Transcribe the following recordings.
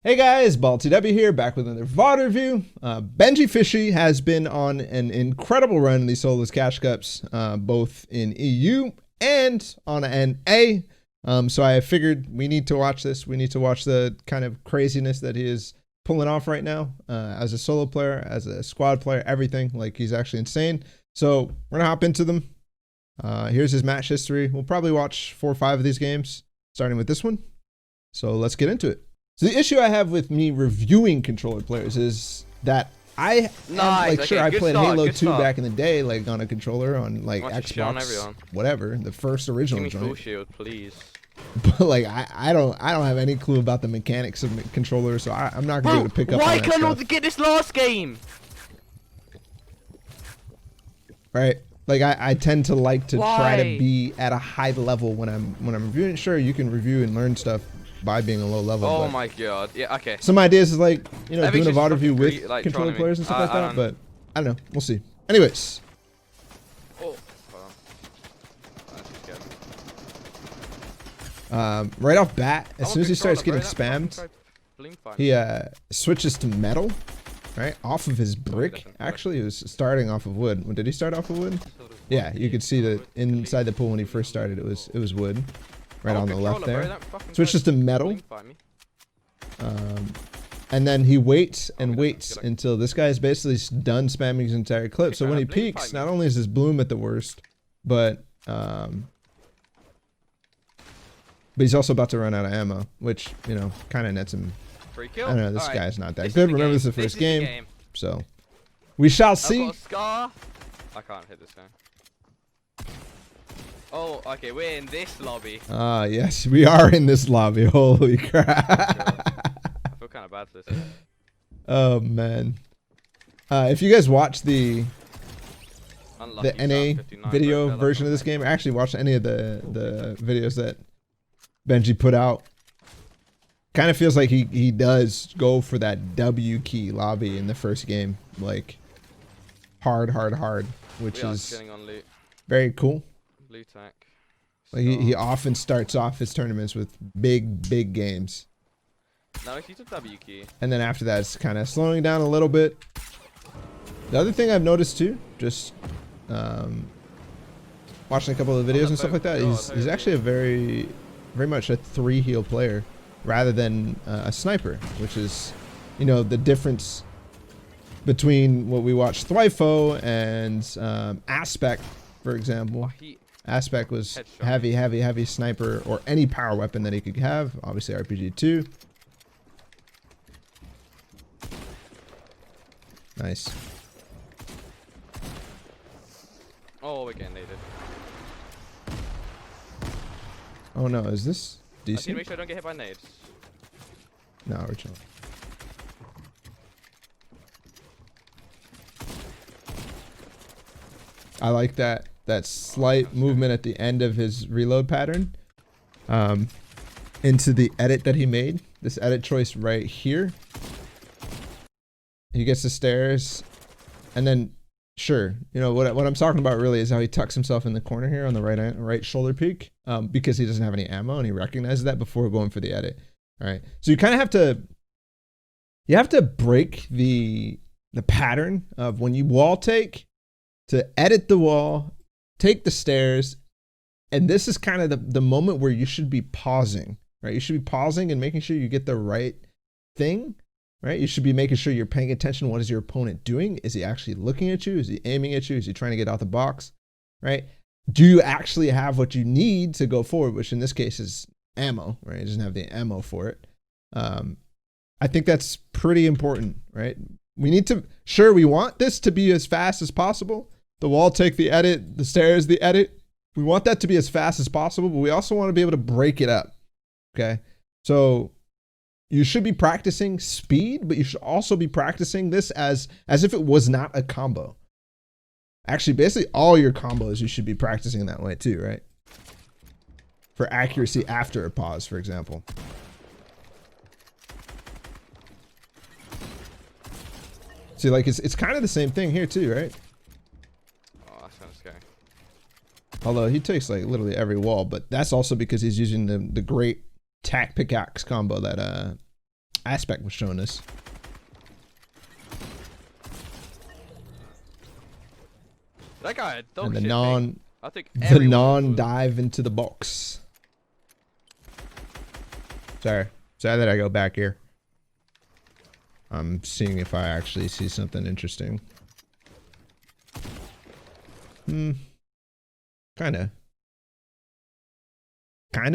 Hey guys, Ballatw here, back with another VOD review. Benjyfishy has been on an incredible run in these Solos Cash Cups, both in EU and on NA. So I figured we need to watch this. We need to watch the kind of craziness that he is pulling off right now as a solo player, as a squad player, everything. Like, he's actually insane. So we're gonna hop into them. Here's his match history. We'll probably watch 4 or 5 of these games, starting with this one. So let's get into it. So the issue I have with me reviewing controller players is that I I played Halo 2 back in the day, like on a controller on like Xbox, whatever, the first original joint. Give me full shield, please. But like I don't have any clue about the mechanics of controllers, so I'm not gonna be able to pick up. Why on that can't I stuff. get this last game? Right. Like I tend to like to try to be at a high level when I'm reviewing. Sure, you can review and learn stuff by being a low level. Oh my god. Yeah, okay. Some ideas is like, you know, doing a VOD review with like controller players and stuff like that, but I don't know. We'll see. Anyways. Oh, right off bat, as soon as he starts getting spammed, he switches to metal, right? Off of his brick. Actually, he was starting off of wood. Did he start off of wood? Yeah, you could see that inside the pool when he first started, it was wood. Right on the left there. Switches to metal. And then he waits and waits until this guy is basically done spamming his entire clip. So when he peeks, not only is his bloom at the worst, but he's also about to run out of ammo, which, you know, kind of nets him. I don't know, this guy's not that good. Remember, this is the first game, so we shall see. I can't hit this guy. Oh, okay, we're in this lobby. Yes, we are in this lobby. Holy crap. I feel kind of bad for this. Oh, man. If you guys watch the NA video version of this game, or actually watch any of the videos that Benji put out, kind of feels like he does go for that W key lobby in the first game. Like, hard, which is very cool. Like he often starts off his tournaments with big games. No, he's a W key. And then after that, it's kind of slowing down a little bit. The other thing I've noticed too, just watching a couple of the videos and stuff like that, he's actually a very much a 3 heal player rather than a sniper, which is, you know, the difference between what we watched Thwyfo and Aspect, for example. Aspect was heavy sniper or any power weapon that he could have. Obviously RPG too. Nice. Oh, again they did. Oh no, is this decent? I need to make sure I don't get hit by nades. No, we're chilling. I like that slight movement at the end of his reload pattern into the edit that he made. This edit choice right here. He gets the stairs, and then sure, you know what I'm talking about really is how he tucks himself in the corner here on the right shoulder peak, because he doesn't have any ammo and he recognizes that before going for the edit. All right, so you kind of have to break the pattern of when you wall take to edit the wall, take the stairs, and this is kind of the moment where you should be pausing, right? You should be pausing and making sure you get the right thing, right? You should be making sure you're paying attention. What is your opponent doing? Is he actually looking at you? Is he aiming at you? Is he trying to get out the box, right? Do you actually have what you need to go forward, which in this case is ammo, right? He doesn't have the ammo for it. I think that's pretty important, right? We need to, sure, we want this to be as fast as possible. The wall take, the edit, the stairs, the edit. We want that to be as fast as possible, but we also want to be able to break it up, okay? So you should be practicing speed, but you should also be practicing this as if it was not a combo. Actually, basically all your combos you should be practicing that way too, right? For accuracy after a pause, for example. See, like it's kind of the same thing here too, right? Although he takes like literally every wall, but that's also because he's using the great tac pickaxe combo that Aspect was showing us. That guy had dog And the shit non ping. I think the everyone non was- dive into the box. Sorry that I go back here. I'm seeing if I actually see something interesting. Kind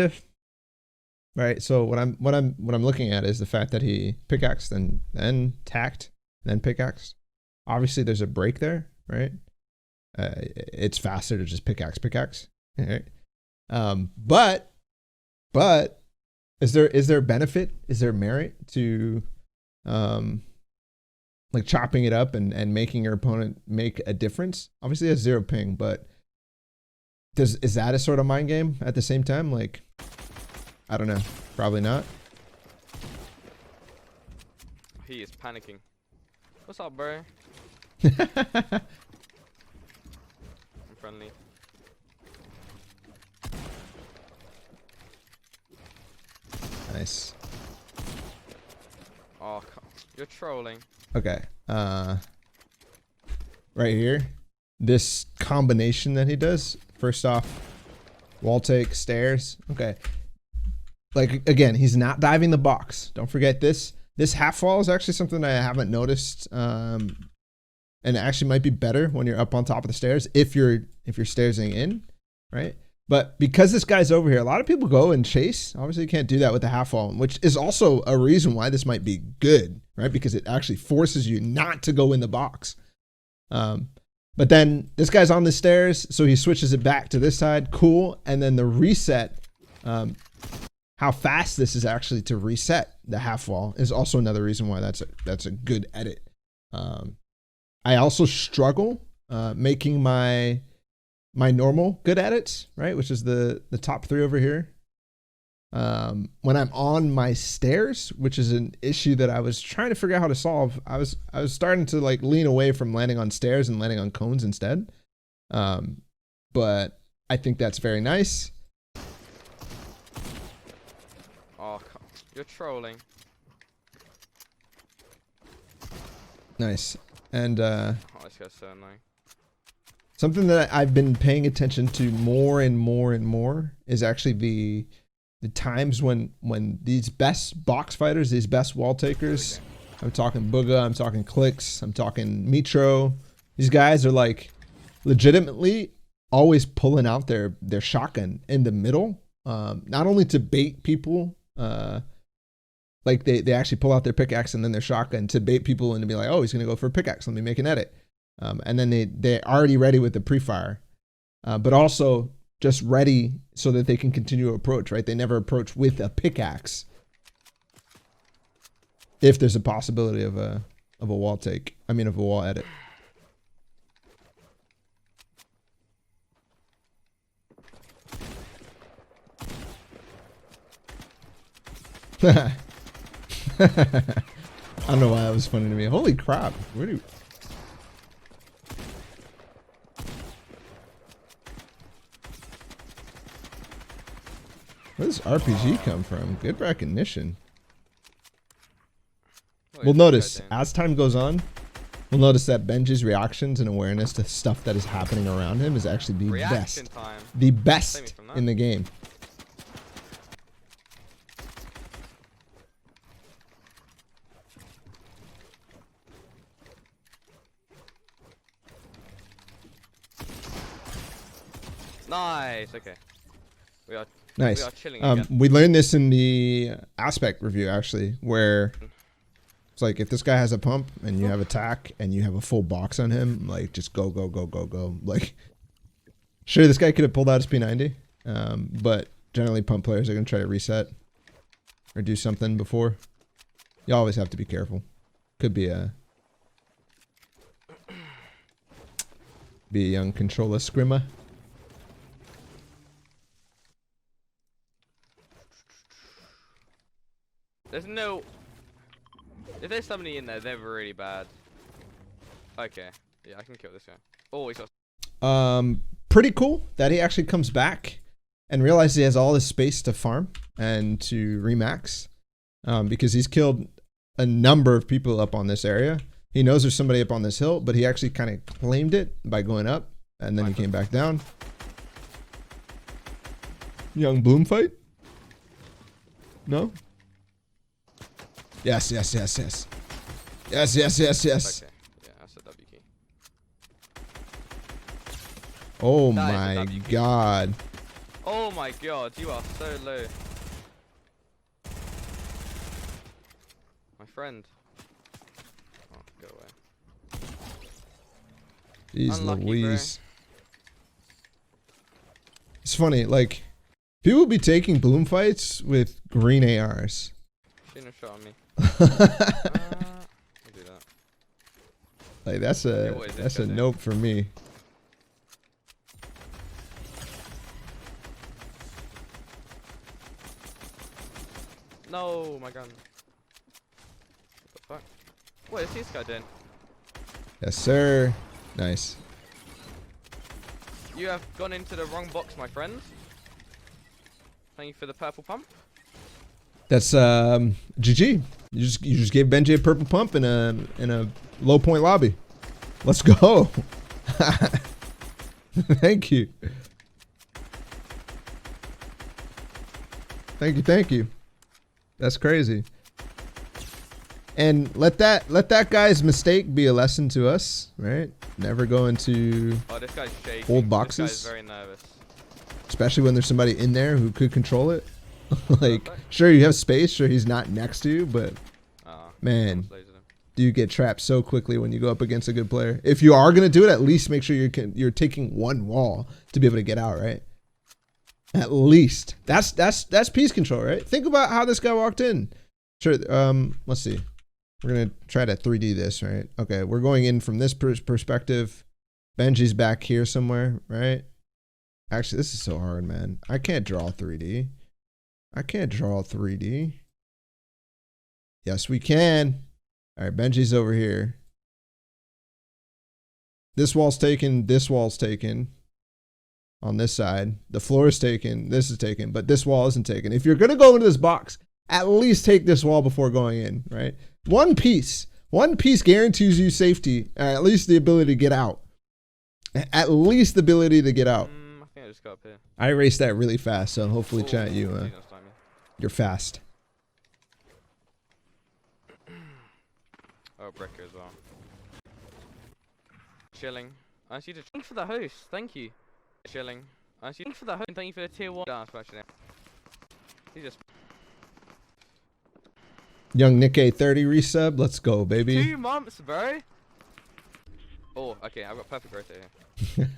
of. Right. So what I'm looking at is the fact that he pickaxed and then tacked, then pickaxed. Obviously, there's a break there, right? It's faster to just pickaxe. Right? But is there benefit? Is there merit to like chopping it up and making your opponent make a difference? Obviously, it has 0 ping, but is that a sort of mind game at the same time? Like, I don't know. Probably not. He is panicking. What's up, bro? I'm friendly. Nice. Oh, you're trolling. Okay. Right here, this combination that he does. First off, wall take, stairs. Okay. Like, again, he's not diving the box. Don't forget this. This half wall is actually something I haven't noticed. And it actually might be better when you're up on top of the stairs if you're stairsing in, right? But because this guy's over here, a lot of people go and chase. Obviously, you can't do that with the half wall, which is also a reason why this might be good, right? Because it actually forces you not to go in the box. But then this guy's on the stairs, so he switches it back to this side. Cool. And then the reset, how fast this is actually to reset the half wall is also another reason why that's a good edit. I also struggle making my normal good edits, right? Which is the top 3 over here. When I'm on my stairs, which is an issue that I was trying to figure out how to solve. I was starting to like lean away from landing on stairs and landing on cones instead. But I think that's very nice. Oh, you're trolling. Nice. And Oh, this guy's so annoying. something that I've been paying attention to more and more is actually the times when these best box fighters, these best wall takers, I'm talking Booga, I'm talking Clicks, I'm talking Mitro, these guys are like legitimately always pulling out their shotgun in the middle, not only to bait people, like they actually pull out their pickaxe and then their shotgun to bait people and to be like, oh, he's gonna go for a pickaxe, let me make an edit. And then they're already ready with the pre-fire, but also just ready so that they can continue to approach, right? They never approach with a pickaxe if there's a possibility of a wall take. I mean, of a wall edit. I don't know why that was funny to me. Holy crap. Where do Where does RPG come from? Good recognition. What We'll is this guy notice doing? as time goes on, we'll notice that Benji's reactions and awareness to stuff that is happening around him is actually the Reaction best. time. The Save me best from that. in the game. Nice. Okay. We are Nice. we are chilling again. We learned this in the aspect review actually, where it's like if this guy has a pump and you have attack and you have a full box on him, like just go. Like, sure, this guy could have pulled out his P90, but generally pump players are gonna try to reset or do something before. You always have to be careful. Could be a young controller scrimmer. There's no. If there's somebody in there, they're really bad. Okay. Yeah, I can kill this guy. Oh, he's got. Pretty cool that he actually comes back and realizes he has all this space to farm and to remax, because he's killed a number of people up on this area. He knows there's somebody up on this hill, but he actually kind of claimed it by going up, and then he came back down. Young Bloom fight? No? Yes, yes, yes, yes. Yes, yes, yes, yes. Okay. Yeah, that's a W key. Oh That is a my W key. god. Oh my god, you are so low. My friend. Oh, go away. Jeez Unlucky, Louise. It's funny, like, people be taking bloom fights with green ARs. Shouldn't have shot on me. I'll do that. Like, that's a nope for me. No, my gun. What the fuck? What is this guy doing? Yes, sir. Nice. You have gone into the wrong box, my friend. Thank you for the purple pump. That's GG. You just gave Benji a purple pump in a low point lobby. Let's go. Thank you. Thank you. That's crazy. And let that guy's mistake be a lesson to us, right? Never go into Oh, this guy's shaking. old boxes. This guy's very nervous. Especially when there's somebody in there who could control it. Like, Perfect. sure, you have space, sure, he's not next to you, but Oh, man, almost lasered him. do you get trapped so quickly when you go up against a good player? If you are going to do it, at least make sure you're taking one wall to be able to get out, right? At least. That's piece control, right? Think about how this guy walked in. Sure, let's see. We're going to try to 3D this, right? Okay, we're going in from this perspective. Benji's back here somewhere, right? Actually, this is so hard, man. I can't draw 3D. I can't draw 3D. Yes, we can. All right, Benji's over here. This wall's taken. This wall's taken. On this side. The floor is taken. This is taken. But this wall isn't taken. If you're going to go into this box, at least take this wall before going in, right? One piece. One piece guarantees you safety. Or at least the ability to get out. At least the ability to get out. I think I just got up here. I erased that really fast, so hopefully, chat, He's you're gonna stun me. fast. Oh, Brecker as well. Chilling. I see the thank you for the host. Thank you. Chilling. I see thank you for the host. Thank you for the tier 1 dance question. He just Young Nick A30 resub. Let's go, baby. 2 months, bro. Oh, okay. I've got perfect growth here.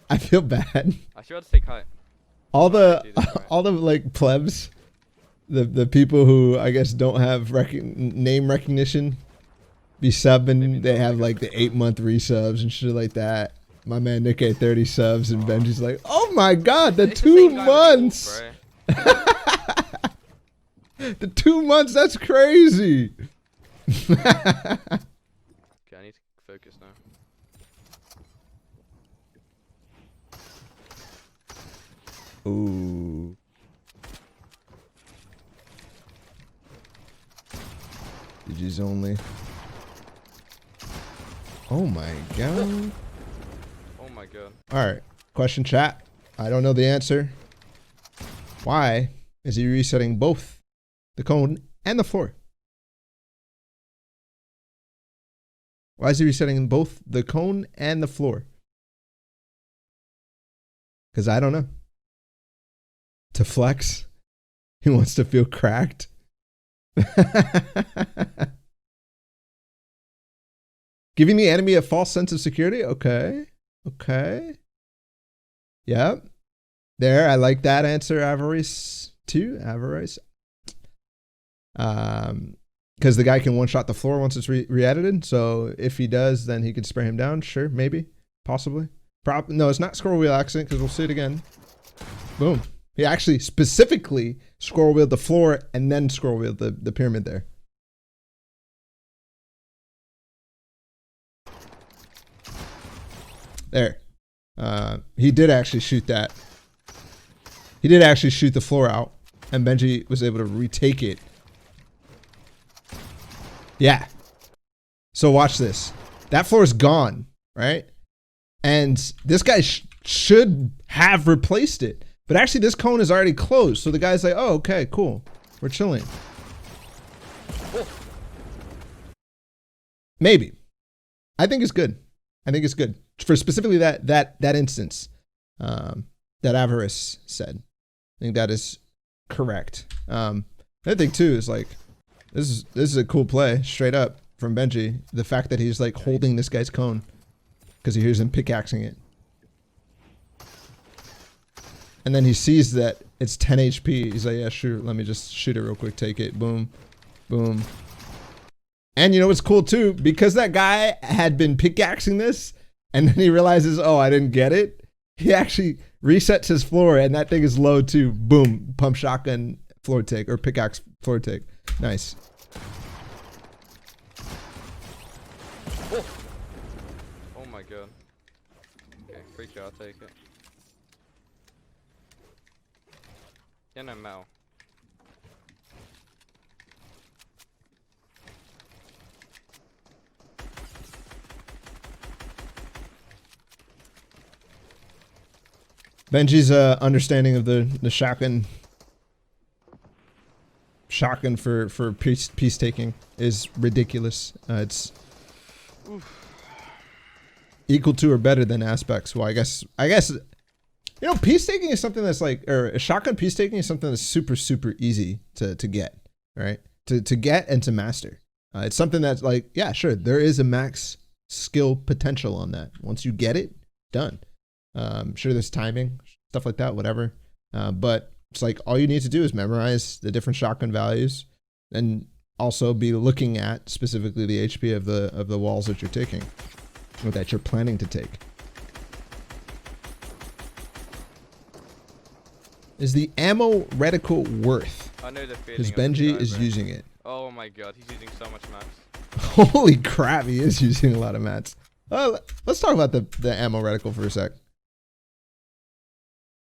I feel bad. I should have to take height. All the do this, right? all the like plebs, the people who I guess don't have name recognition, be subbing. They have like the 8-month resubs and shit like that. My man Nick A30 subs and Benji's like, oh my god, the It's the 2 same guy with the wolf, months. bro. The 2 months, that's crazy. Okay, I need to focus now. Ooh. GG's only. Oh my god. Oh my god. Alright. Question chat. I don't know the answer. Why is he resetting both the cone and the floor? Why is he resetting both the cone and the floor? Because I don't know. To flex? He wants to feel cracked? Giving the enemy a false sense of security? Okay. Okay. Yep. There, I like that answer, Avarice. Too, Avarice. Because the guy can one-shot the floor once it's re-edited. So if he does, then he can spray him down. Sure, maybe. Possibly. No, it's not scroll wheel accident because we'll see it again. Boom. He actually specifically scroll wheeled the floor and then scroll wheeled the pyramid there. There. He did actually shoot that. He did actually shoot the floor out, and Benji was able to retake it Yeah. So watch this. That floor is gone, right? And this guy should have replaced it. But actually this cone is already closed. So the guy's like, oh, okay, cool. We're chilling. Oh. Maybe. I think it's good. I think it's good. For specifically that instance that Avarice said. I think that is correct. Another thing too is like, this is a cool play, straight up. From Benji, the fact that he's like holding this guy's cone because he hears him pickaxing it. And then he sees that it's 10 HP. He's like, yeah, sure, let me just shoot it real quick, take it, boom, boom. And you know what's cool too? Because that guy had been pickaxing this and then he realizes, oh, I didn't get it. He actually resets his floor and that thing is low too. Boom, pump shotgun floor take or pickaxe floor take. Nice. Oh. Oh my god. Okay, free kill, I'll take it. Yeah, no metal. Benji's understanding of the shotgun for peace taking is ridiculous. It's equal to or better than aspects. Well, I guess you know, peace taking is something that's like, or a shotgun peace taking is something that's super easy to get, right? To get and to master. It's something that's like, yeah, sure, there is a max skill potential on that. Once you get it, done. Sure, there's timing, stuff like that, whatever. But it's like all you need to do is memorize the different shotgun values, and also be looking at specifically the HP of the walls that you're taking, or that you're planning to take. Is the ammo reticle worth? I know the feeling. Because Benji is using it. Oh my god, he's using so much mats. Holy crap, he is using a lot of mats. Let's talk about the ammo reticle for a sec.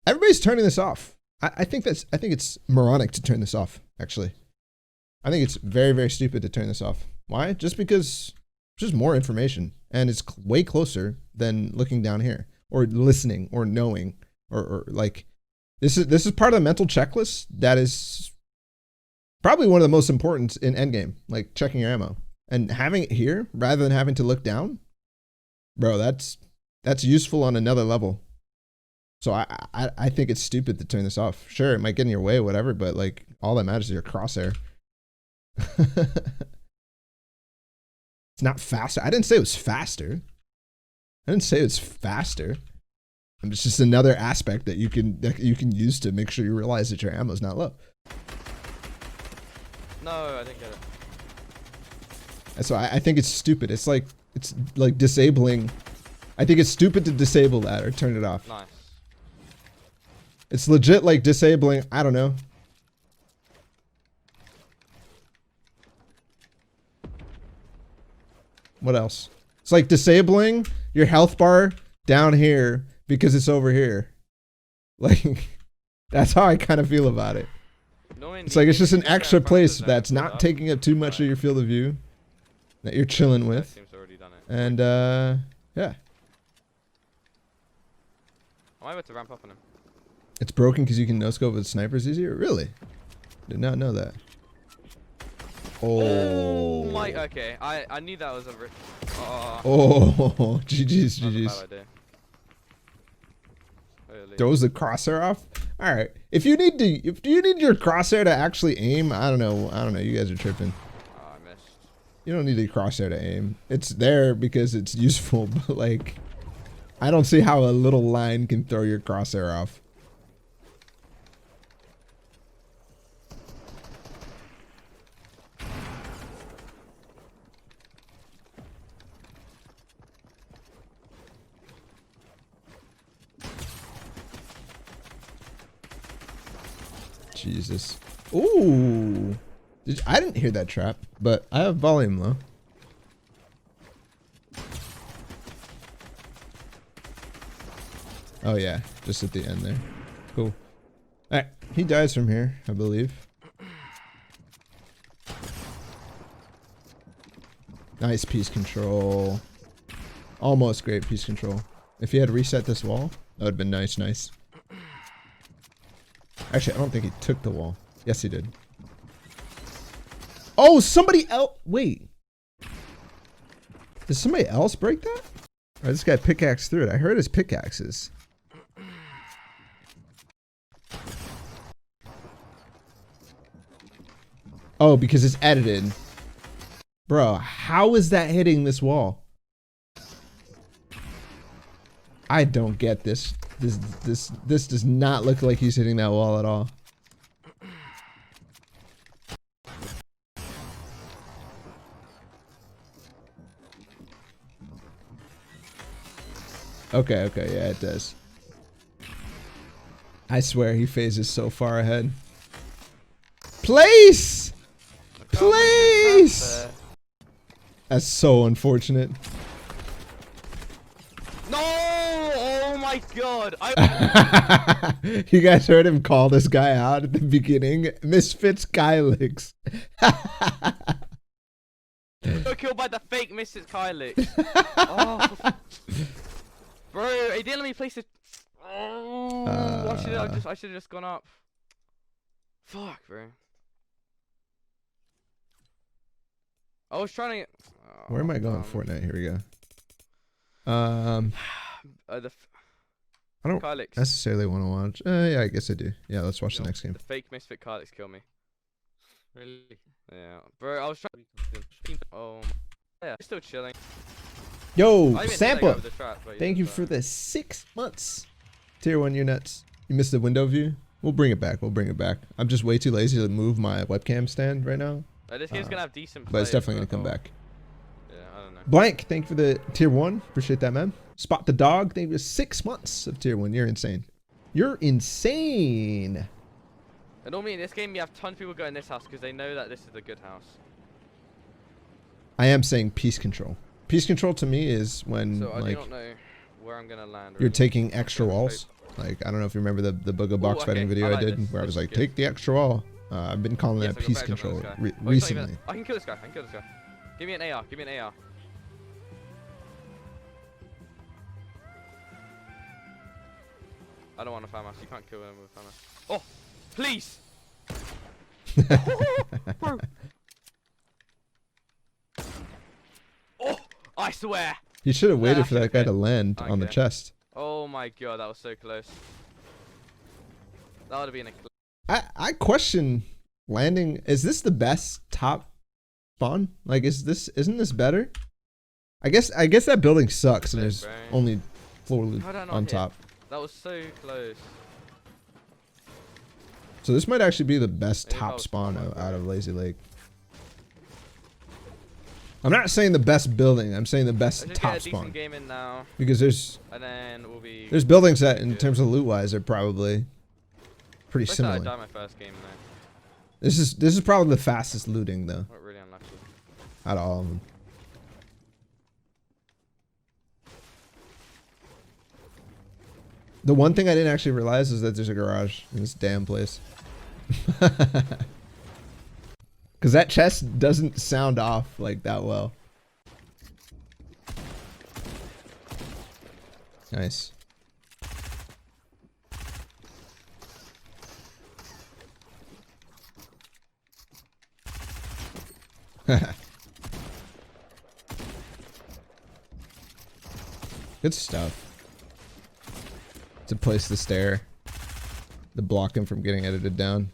Everybody's turning this off. I think it's moronic to turn this off, actually. I think it's very stupid to turn this off. Why? Just because it's just more information, and it's way closer than looking down here or listening or knowing or like this is part of the mental checklist that is probably one of the most important in endgame, like checking your ammo and having it here rather than having to look down. Bro, that's useful on another level. So I think it's stupid to turn this off. Sure, it might get in your way, whatever, but like all that matters is your crosshair. It's not faster. I didn't say it was faster. It's just another aspect that you can use to make sure you realize that your ammo's not low. No, I didn't get it. And so I think it's stupid. It's like disabling. I think it's stupid to disable that or turn it off. Nice. It's legit like disabling, I don't know. What else? It's like disabling your health bar down here because it's over here. Like, that's how I kind of feel about it. It's like it's just an extra place that's not taking up too much of your field of view that you're chilling with. And yeah. I'm able to ramp up on him. It's broken because you can no-scope with snipers easier? Really? Did not know that. Oh my, okay. I knew that was a Oh, GG's. bad idea. Throws the crosshair off? Alright. If you need your crosshair to actually aim, I don't know. You guys are tripping. Oh, I missed. You don't need a crosshair to aim. It's there because it's useful, but like, I don't see how a little line can throw your crosshair off. Jesus. Ooh. I didn't hear that trap, but I have volume low. Oh yeah, just at the end there. Cool. Alright, he dies from here, I believe. Nice piece control. Almost great piece control. If he had reset this wall, that would have been nice, nice. Actually, I don't think he took the wall. Yes, he did. Oh, somebody else. Wait. Did somebody else break that? Or this guy pickaxe through it. I heard his pickaxes. Oh, because it's edited. Bro, how is that hitting this wall? I don't get this. This does not look like he's hitting that wall at all. Okay, okay, yeah, it does. I swear he phases so far ahead. Place! Place! That's so unfortunate. No! Oh my god! You guys heard him call this guy out at the beginning? Misfits Kylix. Got killed by the fake Misfits Kylix. Oh. Bro, he didn't let me place it. Oh, I should have just gone up. Fuck, bro. I was trying to. Where am I going? Fortnite. Here we go. I don't Kylix. necessarily want to watch. Yeah, I guess I do. Yeah, let's watch the next game. The fake Misfit Kylix killed me. Really? Yeah, bro. I was trying. Oh, yeah. Still chilling. Yo, I Sampa. Trap, Thank you for the 6 months. Tier 1 units. You missed the window view? We'll bring it back. We'll bring it back. I'm just way too lazy to move my webcam stand right now. This game's gonna have decent But it's players, definitely gonna come back. Yeah, I don't know. Blank, thank you for the tier 1. Appreciate that, man. Spot the dog, thank you for 6 months of tier 1. You're insane. You're insane. And normally in this game, you have tons of people go in this house because they know that this is a good house. I am saying peace control. Peace control to me is when So I like don't know where I'm gonna land. you're taking extra walls. Like I don't know if you remember the Booga box fighting video I did where I was like, take the extra wall. I've been calling that peace control recently. I can kill this guy. I can kill this guy. Give me an AR. Give me an AR. I don't want a FAMAS. You can't kill him with FAMAS. Oh, please. Bro. Oh, I swear. You should have waited for that guy to land on the chest. Oh my god, that was so close. That would have been a. I question landing. Is this the best top spawn? Like, isn't this better? I guess that building sucks and there's only floor loot on top. That was so close. So this might actually be the best top spawn out of Lazy Lake. I'm not saying the best building. I'm saying the best top spawn. Game in now, because there's there's buildings that in terms of loot wise are probably pretty similar. I died my first game though. This is probably the fastest looting though. Not really unlucky. Out of all of them. The one thing I didn't actually realize is that there's a garage in this damn place. Because that chest doesn't sound off like that well. Nice. Good stuff. To place the stair to block him from getting edited down.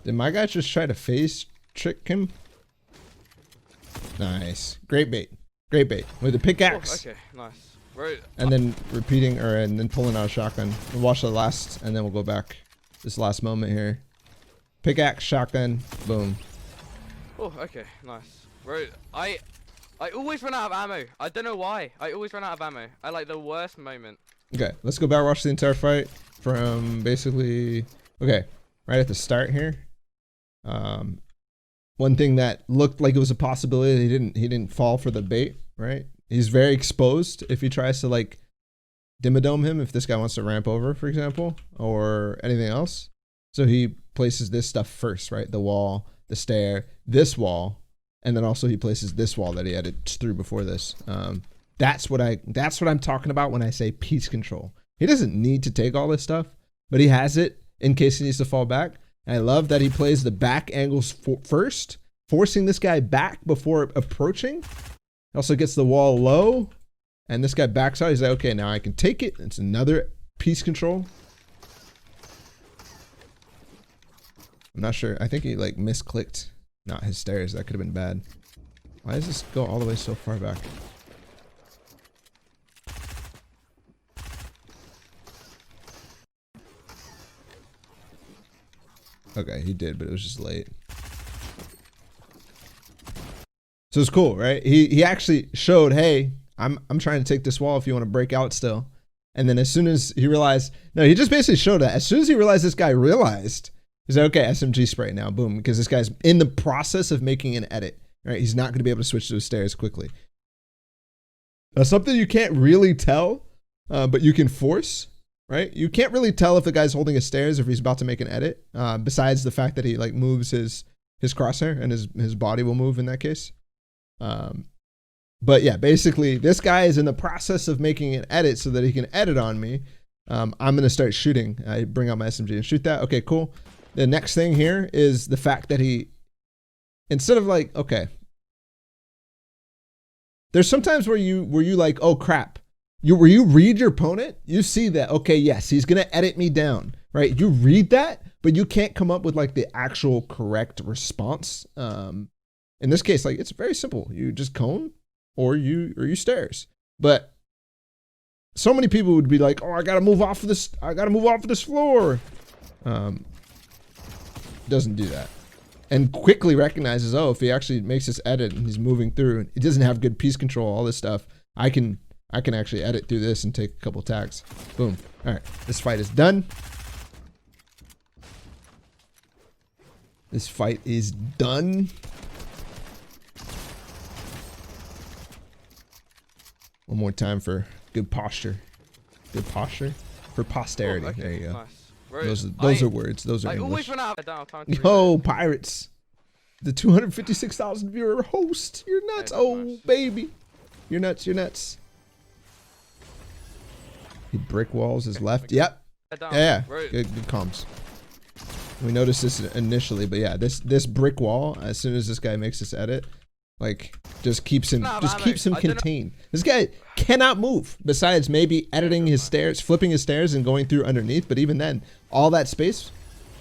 Did my guy just try to phase trick him? Nice. Great bait. Great bait. With a pickaxe. Oh, okay, nice. Right. And then repeating, and then pulling out a shotgun. We'll watch the last, and then we'll go back. This last moment here. Pickaxe, shotgun, boom. Oh, okay, nice. Right. I always run out of ammo. I don't know why. I always run out of ammo. I like the worst moment. Okay, let's go back, watch the entire fight from basically, okay, right at the start here. One thing that looked like it was a possibility, he didn't fall for the bait, right? He's very exposed if he tries to like dimmadome him, if this guy wants to ramp over, for example, or anything else. So he places this stuff first, right? The wall, the stair, this wall, and then also he places this wall that he edits through before this. That's what I'm talking about when I say piece control. He doesn't need to take all this stuff, but he has it in case he needs to fall back. And I love that he plays the back angles first, forcing this guy back before approaching. He also gets the wall low, and this guy backs out. He's like, okay, now I can take it. It's another piece control. I'm not sure. I think he like misclicked, not his stairs. That could have been bad. Why does this go all the way so far back? Okay, he did, but it was just late. So it's cool, right? He actually showed, hey, I'm trying to take this wall if you want to break out still. And then as soon as he realized, no, he just basically showed that. As soon as he realized this guy realized, he's like, okay, SMG spray now, boom, because this guy's in the process of making an edit, right? He's not going to be able to switch to the stairs quickly. Something you can't really tell, but you can force, right? You can't really tell if the guy's holding his stairs or if he's about to make an edit, besides the fact that he like moves his crosshair and his body will move in that case. But yeah, basically this guy is in the process of making an edit so that he can edit on me. I'm going to start shooting. I bring out my SMG and shoot that. Okay, cool. The next thing here is the fact that he, instead of like, okay, there's sometimes where you like, oh crap, where you read your opponent, you see that, okay, yes, he's going to edit me down, right? You read that, but you can't come up with like the actual correct response. In this case, like it's very simple. You just cone or you stairs. But so many people would be like, oh, I got to move off of this. I got to move off of this floor. Doesn't do that. And quickly recognizes, oh, if he actually makes this edit and he's moving through, it doesn't have good piece control, all this stuff. I can actually edit through this and take a couple tags. Boom. All right, this fight is done. This fight is done. One more time for good posture. Good posture for posterity. Oh, okay. There you go. Nice. Right. Those are words. Those are English. Always run out of time to Yo, pirates. The 256,000 viewer host. You're nuts. Oh, baby. You're nuts. You're nuts. He brick walls his left. Okay. Yep. Yeah. Right. Good comms. We noticed this initially, but yeah, this brick wall, as soon as this guy makes this edit, like just keeps him contained. This guy cannot move besides maybe editing his stairs, flipping his stairs and going through underneath, but even then, all that space,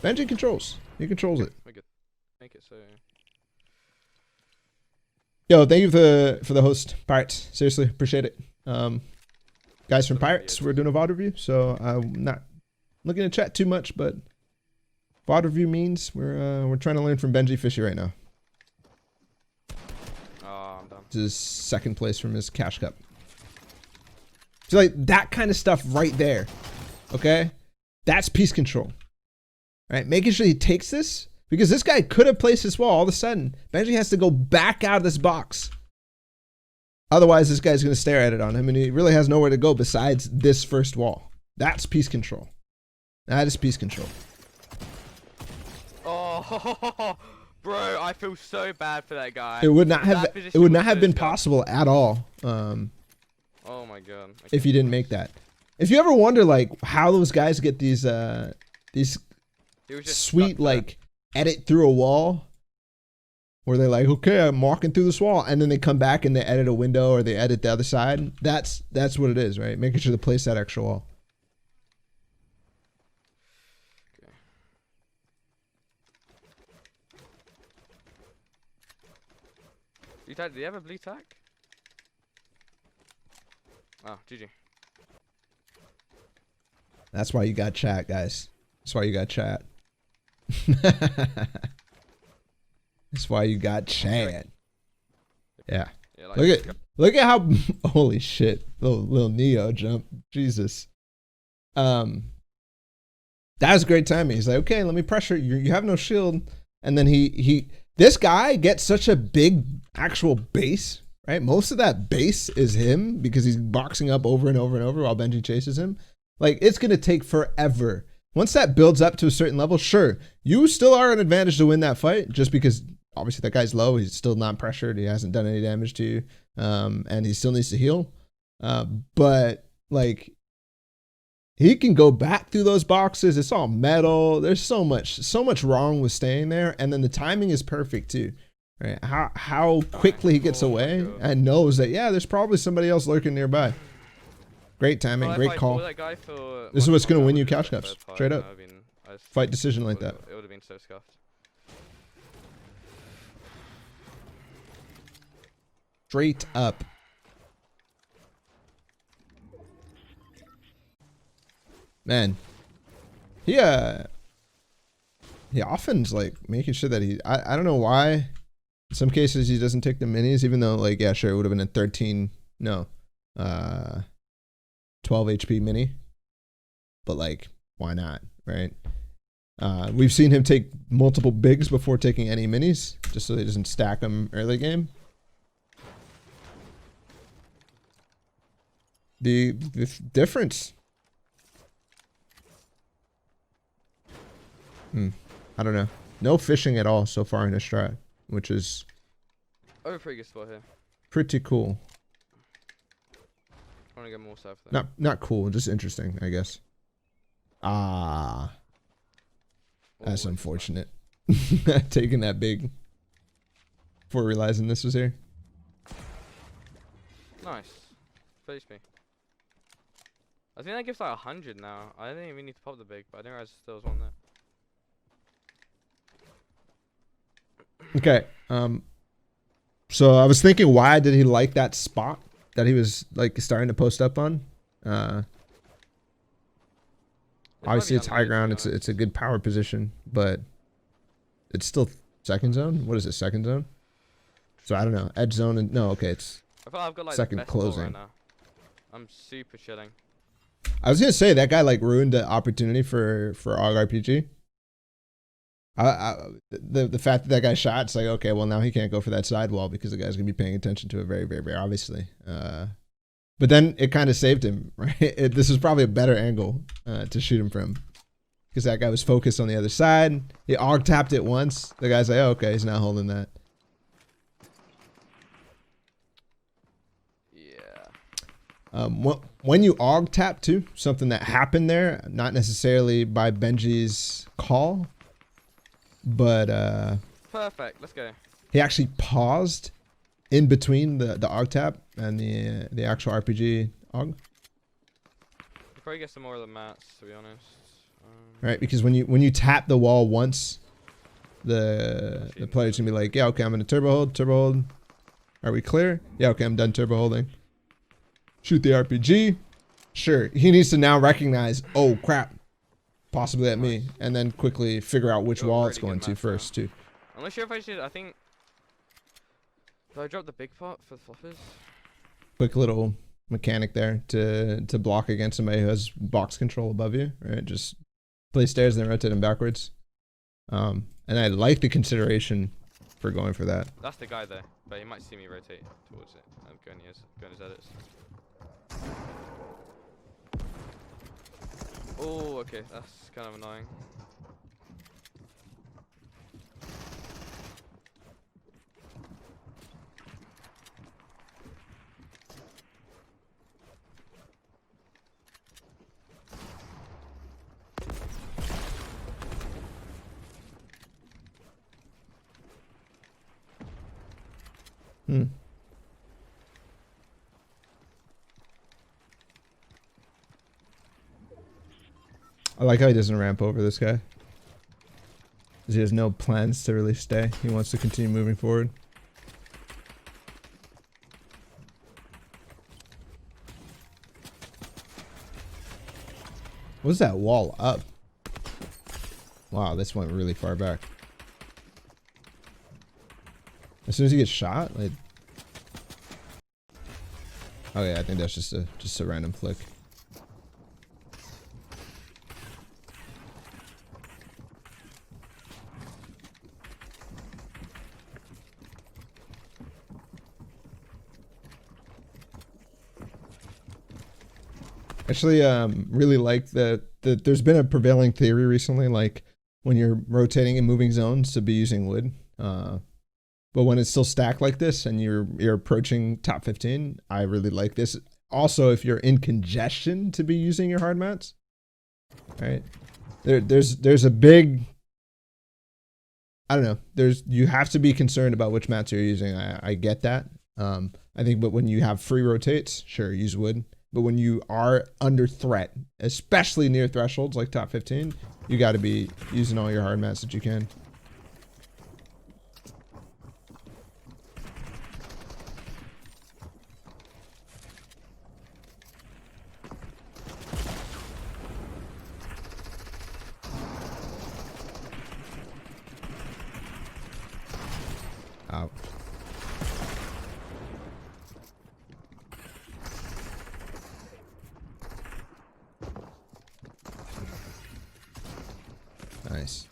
Benji controls. He controls it. Make it so. Yo, thank you for the host, Pirates. Seriously, appreciate it. Guys from Pirates, we're doing a VOD review, so I'm not looking to chat too much, but VOD review means we're trying to learn from Benjyfishy right now. This is second place from his cash cup. So like that kind of stuff right there, okay? That's piece control, right? Making sure he takes this, because this guy could have placed this wall. All of a sudden, Benji has to go back out of this box. Otherwise, this guy's going to stare at it on him, and he really has nowhere to go besides this first wall. That's piece control. That is piece control. Oh, bro, I feel so bad for that guy. It would not have been possible at all. Oh my god. If you didn't make that. If you ever wonder like how those guys get these sweet like edit through a wall, where they're like, okay, I'm walking through this wall, and then they come back and they edit a window or they edit the other side. That's what it is, right? Making sure to place that extra wall. Do you have a blue tack? Oh, GG. That's why you got chat, guys. That's why you got chat. That's why you got chat. Yeah. Look at how holy shit. Little Neo jump. Jesus. That was great timing. He's like, okay, let me pressure you. You have no shield. And then this guy gets such a big actual base, right? Most of that base is him because he's boxing up over and over and over while Benji chases him. Like, it's going to take forever Once that builds up to a certain level, sure, you still are an advantage to win that fight, just because obviously that guy's low. He's still not pressured. He hasn't done any damage to you, and he still needs to heal. But like, he can go back through those boxes. It's all metal. There's so much wrong with staying there, and then the timing is perfect too. Right? How quickly he gets away and knows that, yeah, there's probably somebody else lurking nearby. Great timing, Well, great call. For this is what's going to win you cash cups, straight up. Fight decision like that. It would have been so scuffed. Straight up. Man, he often's like making sure that I don't know why. In some cases he doesn't take the minis, even though, like, yeah, sure, it would have been a 12 HP mini, but like, why not, right? We've seen him take multiple bigs before taking any minis, just so he doesn't stack them early game. The difference. I don't know. No fishing at all so far in his strat, which is pretty good spot here. Pretty cool. I want to get more stuff there. Not cool, just interesting, I guess. That's unfortunate. Taking that big before realizing this was here. Nice. Finish me. I think that gives like 100 now. I didn't even need to pop the big, but I didn't realize there was one there. Okay. So I was thinking, why did he like that spot that he was like starting to post up on? Obviously it's high ground. It's a good power position, but it's still second zone. What is it? Second zone? So I don't know. Edge zone and no. Okay, it's I feel like I've got like second closing. Right now. I'm super chilling. I was gonna say that guy like ruined the opportunity for AUG RPG. The fact that that guy shot, it's like, okay, well now he can't go for that sidewall because the guy's gonna be paying attention to it very, very, very obviously. But then it kind of saved him, right? This was probably a better angle to shoot him from, because that guy was focused on the other side. He AUG tapped it once. The guy's like, oh, okay, he's not holding that. Yeah. When you AUG tap too, something that happened there, not necessarily by Benji's call, but perfect. Let's go. He actually paused in between the AUG tap and the actual RPG AUG. We'll probably get some more of the mats, to be honest. Right, because when you tap the wall once, the player's gonna be like, yeah, okay, I'm gonna turbo hold. Are we clear? Yeah, okay, I'm done turbo holding. Shoot the RPG. Sure, he needs to now recognize, oh crap, possibly at me, and then quickly figure out which wall it's going to first too. I'm not sure if I should. I think. Do I drop the big pot for the floppers? Quick little mechanic there to block against somebody who has box control above you, right? Just play stairs and then rotate them backwards. And I like the consideration for going for that. That's the guy there, but he might see me rotate towards it. I'm going his edits. Oh, okay, that's kind of annoying. I like how he doesn't ramp over this guy, because he has no plans to really stay. He wants to continue moving forward. What's that wall up? Wow, this went really far back. As soon as he gets shot, like, oh yeah, I think that's just a random flick. Actually, really like that there's been a prevailing theory recently, like when you're rotating and moving zones, to be using wood. But when it's still stacked like this and you're approaching top 15, I really like this. Also, if you're in congestion, to be using your hard mats. Right? There's a big, I don't know. You have to be concerned about which mats you're using. I get that. I think, but when you have free rotates, sure, use wood. But when you are under threat, especially near thresholds like top 15, you got to be using all your hard mats that you can. Out. Nice.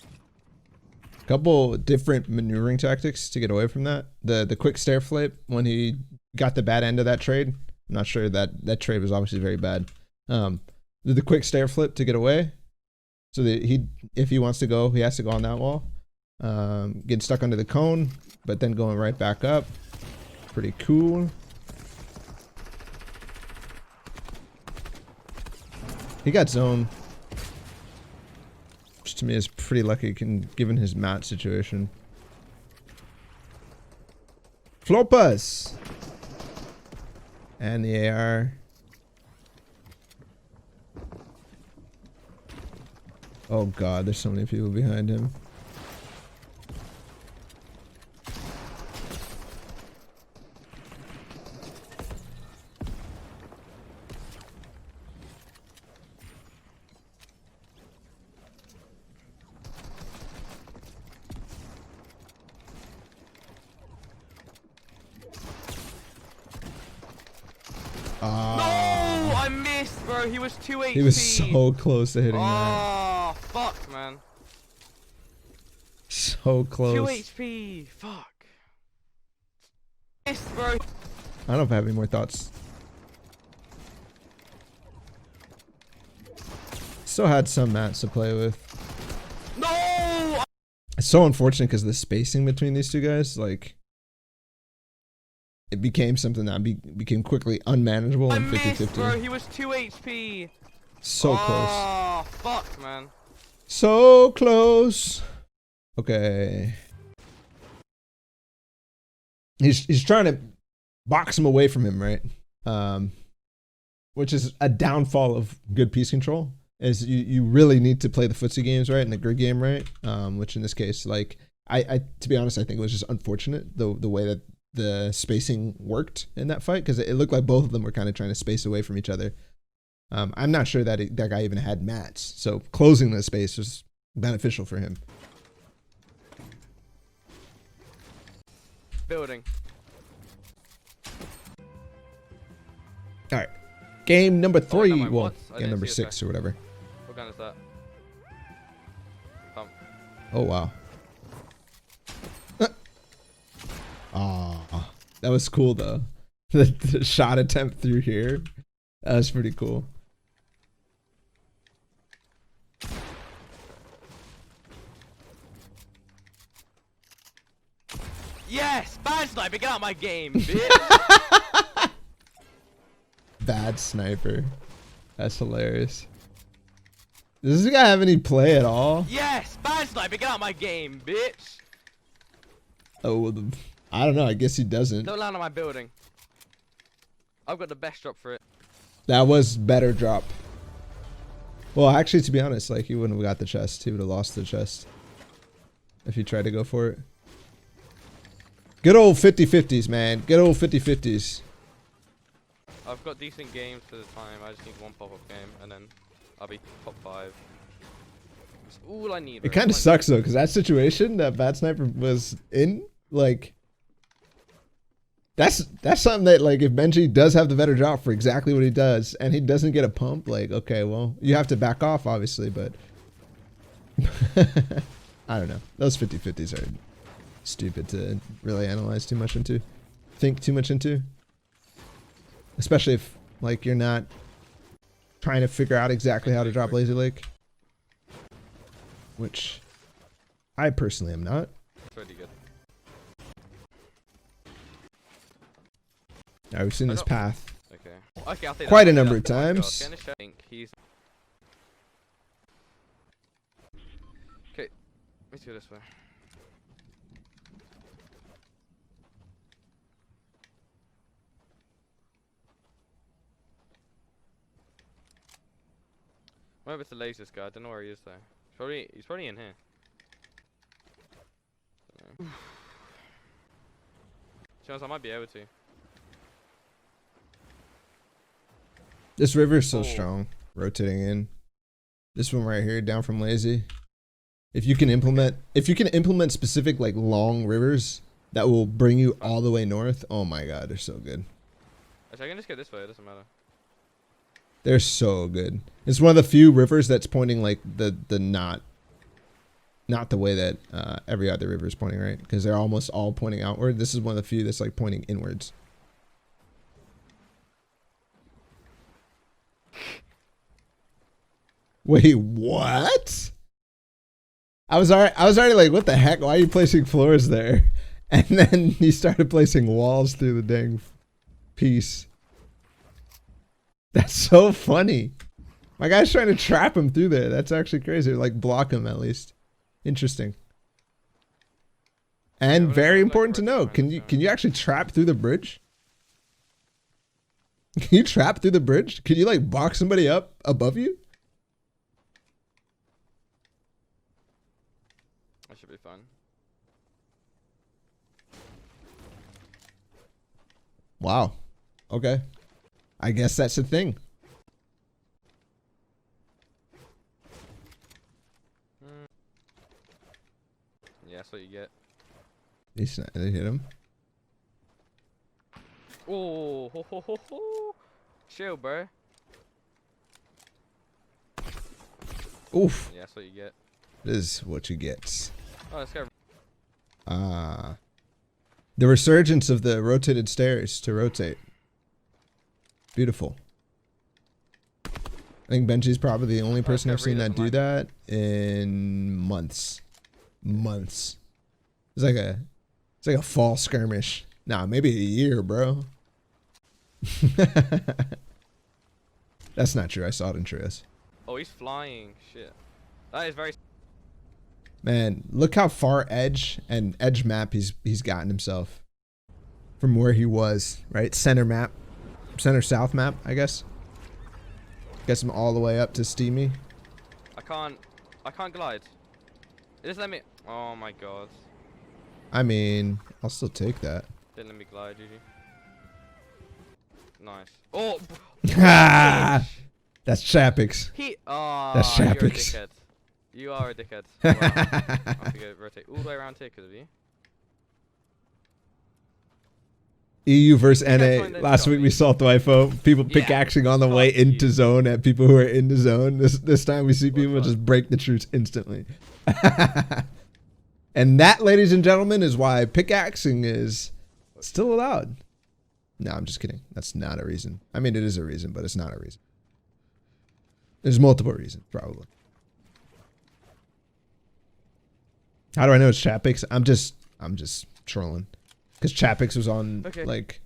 Couple different maneuvering tactics to get away from that. The quick stair flip when he got the bad end of that trade. I'm not sure that trade was obviously very bad. The quick stair flip to get away, so that if he wants to go, he has to go on that wall. Getting stuck under the cone, but then going right back up. Pretty cool. He got zone, which to me is pretty lucky given his mat situation. Flopas! And the AR. Oh god, there's so many people behind him. No, I missed, bro. He was 2 HP. He was so close to hitting that. Oh, fuck, man. So close. 2 HP. Fuck. Missed, bro. I don't know if I have any more thoughts. Still had some mats to play with. No! It's so unfortunate because the spacing between these two guys, like, it became something that became quickly unmanageable in 50-50. Bro, he was 2 HP. So close. Oh, fuck, man. So close. Okay. He's trying to box him away from him, right? Which is a downfall of good piece control. Is you really need to play the footsie games right and the grid game right. Which in this case, like, I to be honest, I think it was just unfortunate the way that the spacing worked in that fight, because it looked like both of them were kind of trying to space away from each other. I'm not sure that that guy even had mats, so closing the space was beneficial for him. Building. All right, game number 3. Oh, no, well, I game number didn't see 6 or whatever. What gun is that? Oh wow. Ah, that was cool though. The shot attempt through here, that was pretty cool. Yes! Bad sniper, get out of my game, bitch! Bad sniper. That's hilarious. Does this guy have any play at all? Yes! Bad sniper, get out of my game, bitch! Oh, I don't know. I guess he doesn't. Don't land on my building. I've got the best drop for it. That was better drop. Well, actually, to be honest, like, he wouldn't have got the chest. He would have lost the chest if he tried to go for it. Good old 50-50s, man. Good old 50-50s. I've got decent games for the time. I just need one pop-up game, and then I'll be top 5. That's all I need. It kind of sucks, though, because that situation that Bad Sniper was in, like, that's something that, like, if Benji does have the better drop for exactly what he does, and he doesn't get a pump, like, okay, well, you have to back off, obviously, but I don't know. Those 50-50s are stupid to really analyze too much into, think too much into, especially if, like, you're not trying to figure out exactly how to drop Lazy Lake, which I personally am not. Pretty good. Now we've seen this path Okay. Okay, I'll take quite that. a number of Oh my God, times. finish it. I think he's. Okay, let's go this way. What if it's a laser guy? I don't know where he is though. He's probably in here. Chance I might be able to. This river is so Oh. strong. Rotating in. This one right here, down from Lazy. If you can implement specific like long rivers that will bring you all the way north, oh my god, they're so good. Actually, I can just go this way. It doesn't matter. They're so good. It's one of the few rivers that's pointing like the not the way that every other river is pointing, right? Because they're almost all pointing outward. This is one of the few that's like pointing inwards. Wait, what? I was already like, what the heck? Why are you placing floors there? And then he started placing walls through the dang piece. That's so funny. My guy's trying to trap him through there. That's actually crazy. Like block him at least. Interesting. And Yeah, very like important to know. Can you actually trap through the bridge? Can you trap through the bridge? Can you like box somebody up above you? That should be fun. Wow. Okay. I guess that's a thing. Yeah, that's what you get. He's not, they hit him. Oh, ho, ho, ho, ho. Chill, bro. Oof. Yeah, that's what you get. This is what you get. Oh, let's go. The resurgence of the rotated stairs to rotate. Beautiful. I think Benji's probably the only person I've seen that do that in months. Months. It's like a fall skirmish. Nah, maybe a year, bro. That's not true. I saw it in Trios. Oh, he's flying. Shit. That is very. Man, look how far edge and edge map he's gotten himself from where he was, right? Center map, center south map, I guess. Gets him all the way up to Steamy. I can't glide. Just let me. Oh my god. I mean, I'll still take that. Didn't let me glide, GG. Nice. Oh. Ah, that's Chapix. That's Chapix. You're a dickhead. You are a dickhead. Wow. I have to go rotate all the way around here because of you. EU versus NA. That Last shot week me. we saw Thwyfo. People Yeah, pickaxing on the way fuck into you. zone at people who are in the zone. This time we see people fuck? just break the truce instantly. And that, ladies and gentlemen, is why pickaxing is still allowed. No, I'm just kidding. That's not a reason. I mean, it is a reason, but it's not a reason. There's multiple reasons, probably. How do I know it's Chapix? I'm just trolling. Because Chapix was on, like,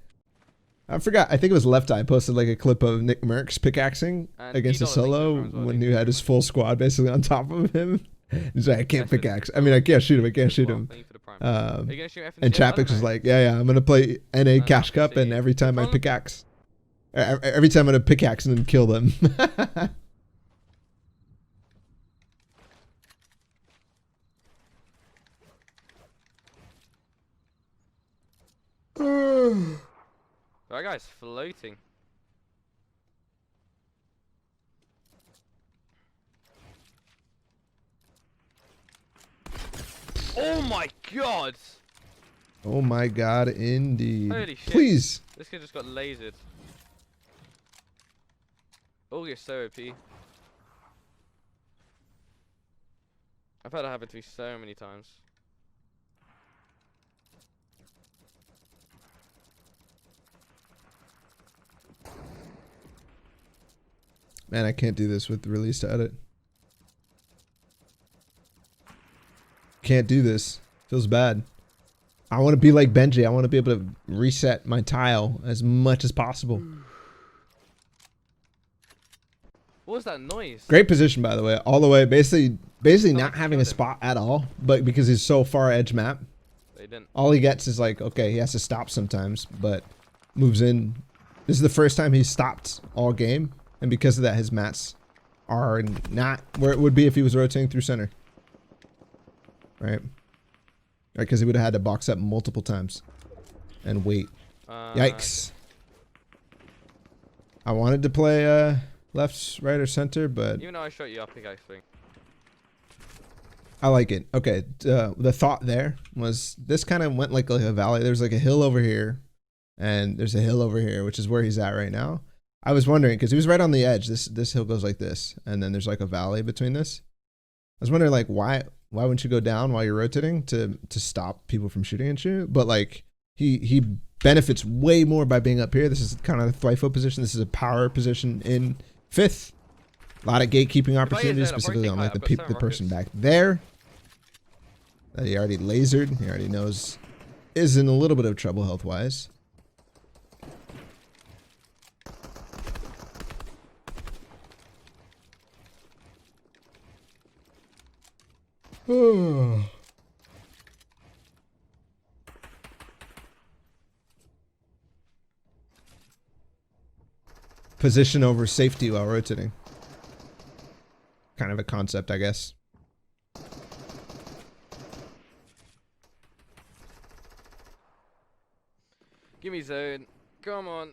I forgot. I think it was Left Eye posted like a clip of Nick Merckx pickaxing And against a he don't think solo it's well, when he had his full squad basically on top of him. He's like, I can't pickaxe. I mean, I can't shoot him. I can't shoot him. Thank you for the prime. Um, Are you gonna shoot and FNCS? I don't Chapix was know. like, yeah, I'm gonna play NA No, Cash no, Cup, and see. every time I Well, pickaxe, every time I'm gonna pickaxe and then kill them. That guy's floating. Oh my god! Oh my god, indeed. Holy shit. Please. This kid just got lasered. Oh, you're so OP. I've had that happen to me so many times. Man, I can't do this with release to edit. Can't do this. Feels bad. I want to be like Benji. I want to be able to reset my tile as much as possible. What was that noise? Great position, by the way. All the way. Basically not like having a spot at all. But because he's so far edge map, They didn't. all he gets is like, okay, he has to stop sometimes, but moves in. This is the first time he's stopped all game. And because of that, his mats are not where it would be if he was rotating through center. Right? Right, because he would have had to box up multiple times and wait. Yikes. I wanted to play left, right, or center, but Even though I shot you up, pickaxe thing. I like it. Okay, the thought there was this kind of went like a valley. There's like a hill over here, and there's a hill over here, which is where he's at right now. I was wondering, because he was right on the edge. This hill goes like this, and then there's like a valley between this. I was wondering, like, why wouldn't you go down while you're rotating to stop people from shooting at you? But like he benefits way more by being up here. This is kind of the Thwifo position. This is a power position in 5th. A lot of gatekeeping opportunities, specifically on like the person back there that he already lasered. He already knows is in a little bit of trouble health wise. Position over safety while rotating. Kind of a concept, I guess. Give me zone. Come on.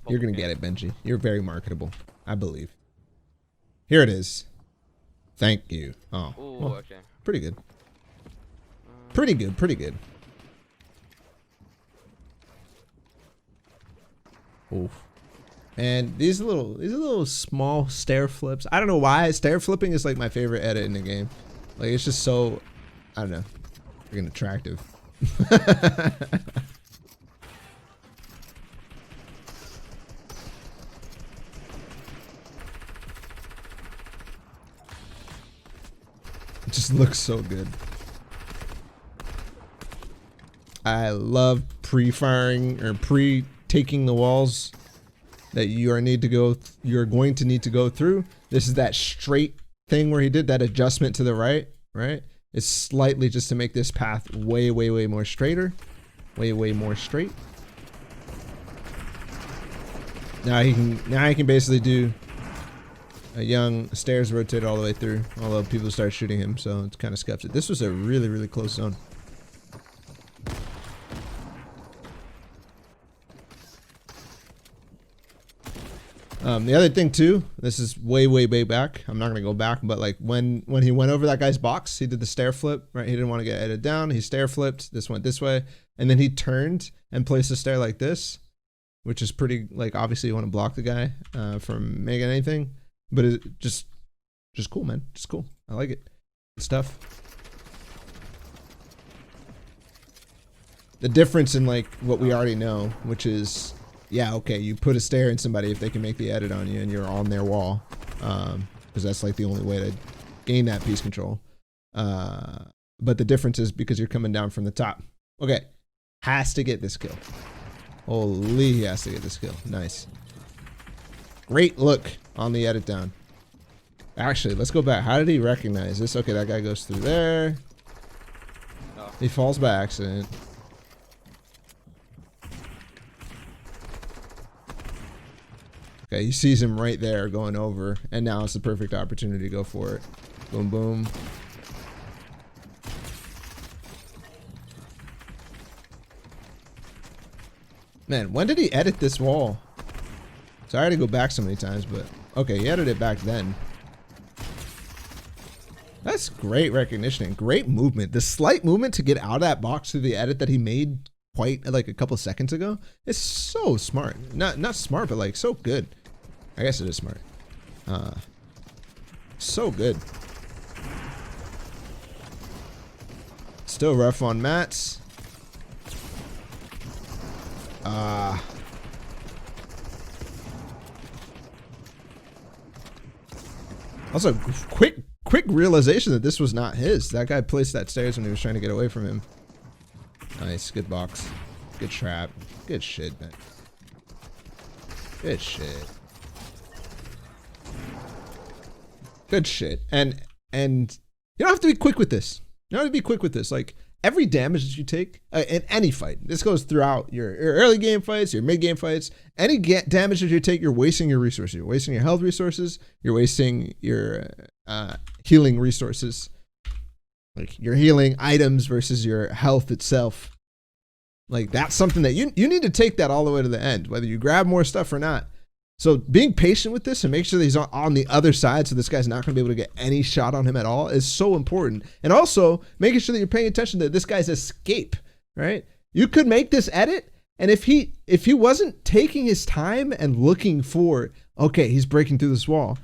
You're gonna get it, Benji. You're very marketable, I believe. Here it is. Thank you. Oh, Ooh, well, okay. pretty good. Pretty good. Pretty good. Oof. And these little small stair flips. I don't know why stair flipping is like my favorite edit in the game. Like it's just so, I don't know, freaking attractive. It just looks so good. I love pre-firing or pre-taking the walls that you're going to need to go through. This is that straight thing where he did that adjustment to the right, right? It's slightly just to make this path way more straighter. Way more straight. Now he can basically do a young stairs rotate all the way through, although people start shooting him, so it's kind of scuffs it. This was a really close zone. The other thing too, this is way back. I'm not gonna go back, but like when he went over that guy's box, he did the stair flip, right? He didn't want to get edited down. He stair flipped. This went this way, and then he turned and placed a stair like this, which is pretty, like, obviously you want to block the guy from making anything, but it just cool, man. Just cool. I like it. Good stuff. The difference in like what we already know, which is, yeah, okay, you put a stair in somebody if they can make the edit on you and you're on their wall, because that's like the only way to gain that piece control. But the difference is because you're coming down from the top. Okay, has to get this kill. Holy, he has to get this kill. Nice. Great look on the edit down. Actually, let's go back. How did he recognize this? Okay, that guy goes through there. Oh. He falls by accident. Okay, he sees him right there going over, and now it's the perfect opportunity to go for it. Boom, boom. Man, when did he edit this wall? Sorry to go back so many times, but okay, he edited it back then. That's great recognition and great movement. The slight movement to get out of that box through the edit that he made quite like a couple seconds ago is so smart. Not smart, but like so good. I guess it is smart. So good. Still rough on mats. Also, quick realization that this was not his. That guy placed that stairs when he was trying to get away from him. Nice, good box. Good trap. Good shit, man. Good shit. Good shit. And you don't have to be quick with this. You don't have to be quick with this. Like, every damage that you take in any fight, this goes throughout your early game fights, your mid game fights, any damage that you take, you're wasting your resources. You're wasting your health resources. You're wasting your healing resources. Like, your healing items versus your health itself. Like, that's something that you need to take that all the way to the end, whether you grab more stuff or not. So being patient with this and make sure that he's on the other side so this guy's not going to be able to get any shot on him at all is so important. And also making sure that you're paying attention to this guy's escape, right? You could make this edit, and if he wasn't taking his time and looking for, okay, he's breaking through this wall,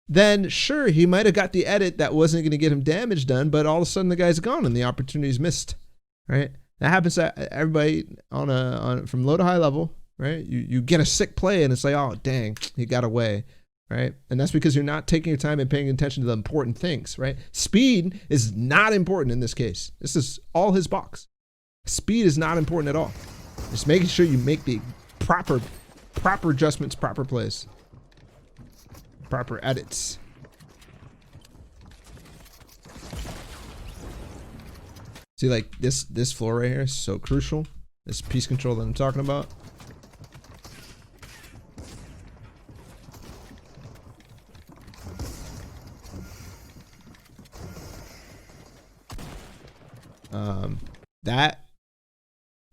then sure, he might have got the edit that wasn't going to get him damage done, but all of a sudden the guy's gone and the opportunity's missed, right? That happens to everybody on from low to high level. Right? You get a sick play and it's like, oh, dang, he got away, right? And that's because you're not taking your time and paying attention to the important things, right? Speed is not important in this case. This is all his box. Speed is not important at all. Just making sure you make the proper adjustments, proper plays, proper edits. See, like this floor right here is so crucial. This piece control that I'm talking about. That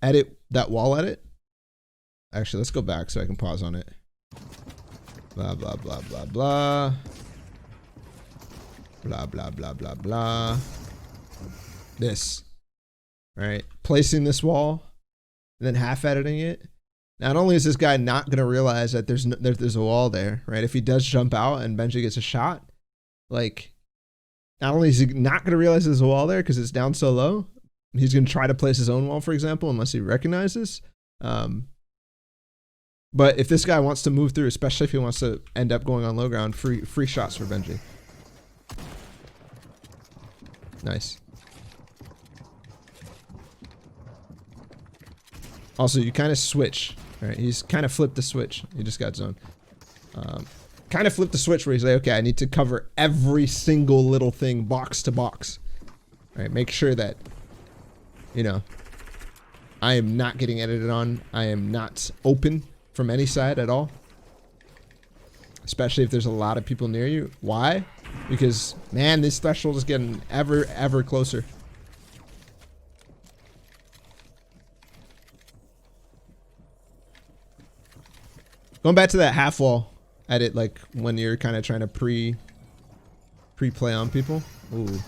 edit, that wall edit. Actually, let's go back so I can pause on it. Blah, blah, blah, blah, blah. Blah, blah, blah, blah, blah. This. Right? Placing this wall and then half editing it. Not only is this guy not going to realize that there's a wall there, right? If he does jump out and Benji gets a shot, like, not only is he not going to realize there's a wall there because it's down so low, he's going to try to place his own wall, for example, unless he recognizes. But if this guy wants to move through, especially if he wants to end up going on low ground, free shots for Benji. Nice. Also, you kind of switch, right? He's kind of flipped the switch. He just got zoned. Kind of flipped the switch where he's like, okay, I need to cover every single little thing box to box. Right? Make sure that, you know, I am not getting edited on. I am not open from any side at all. Especially if there's a lot of people near you. Why? Because, man, this threshold is getting ever closer. Going back to that half wall edit, like when you're kind of trying to pre-play on people. Ooh.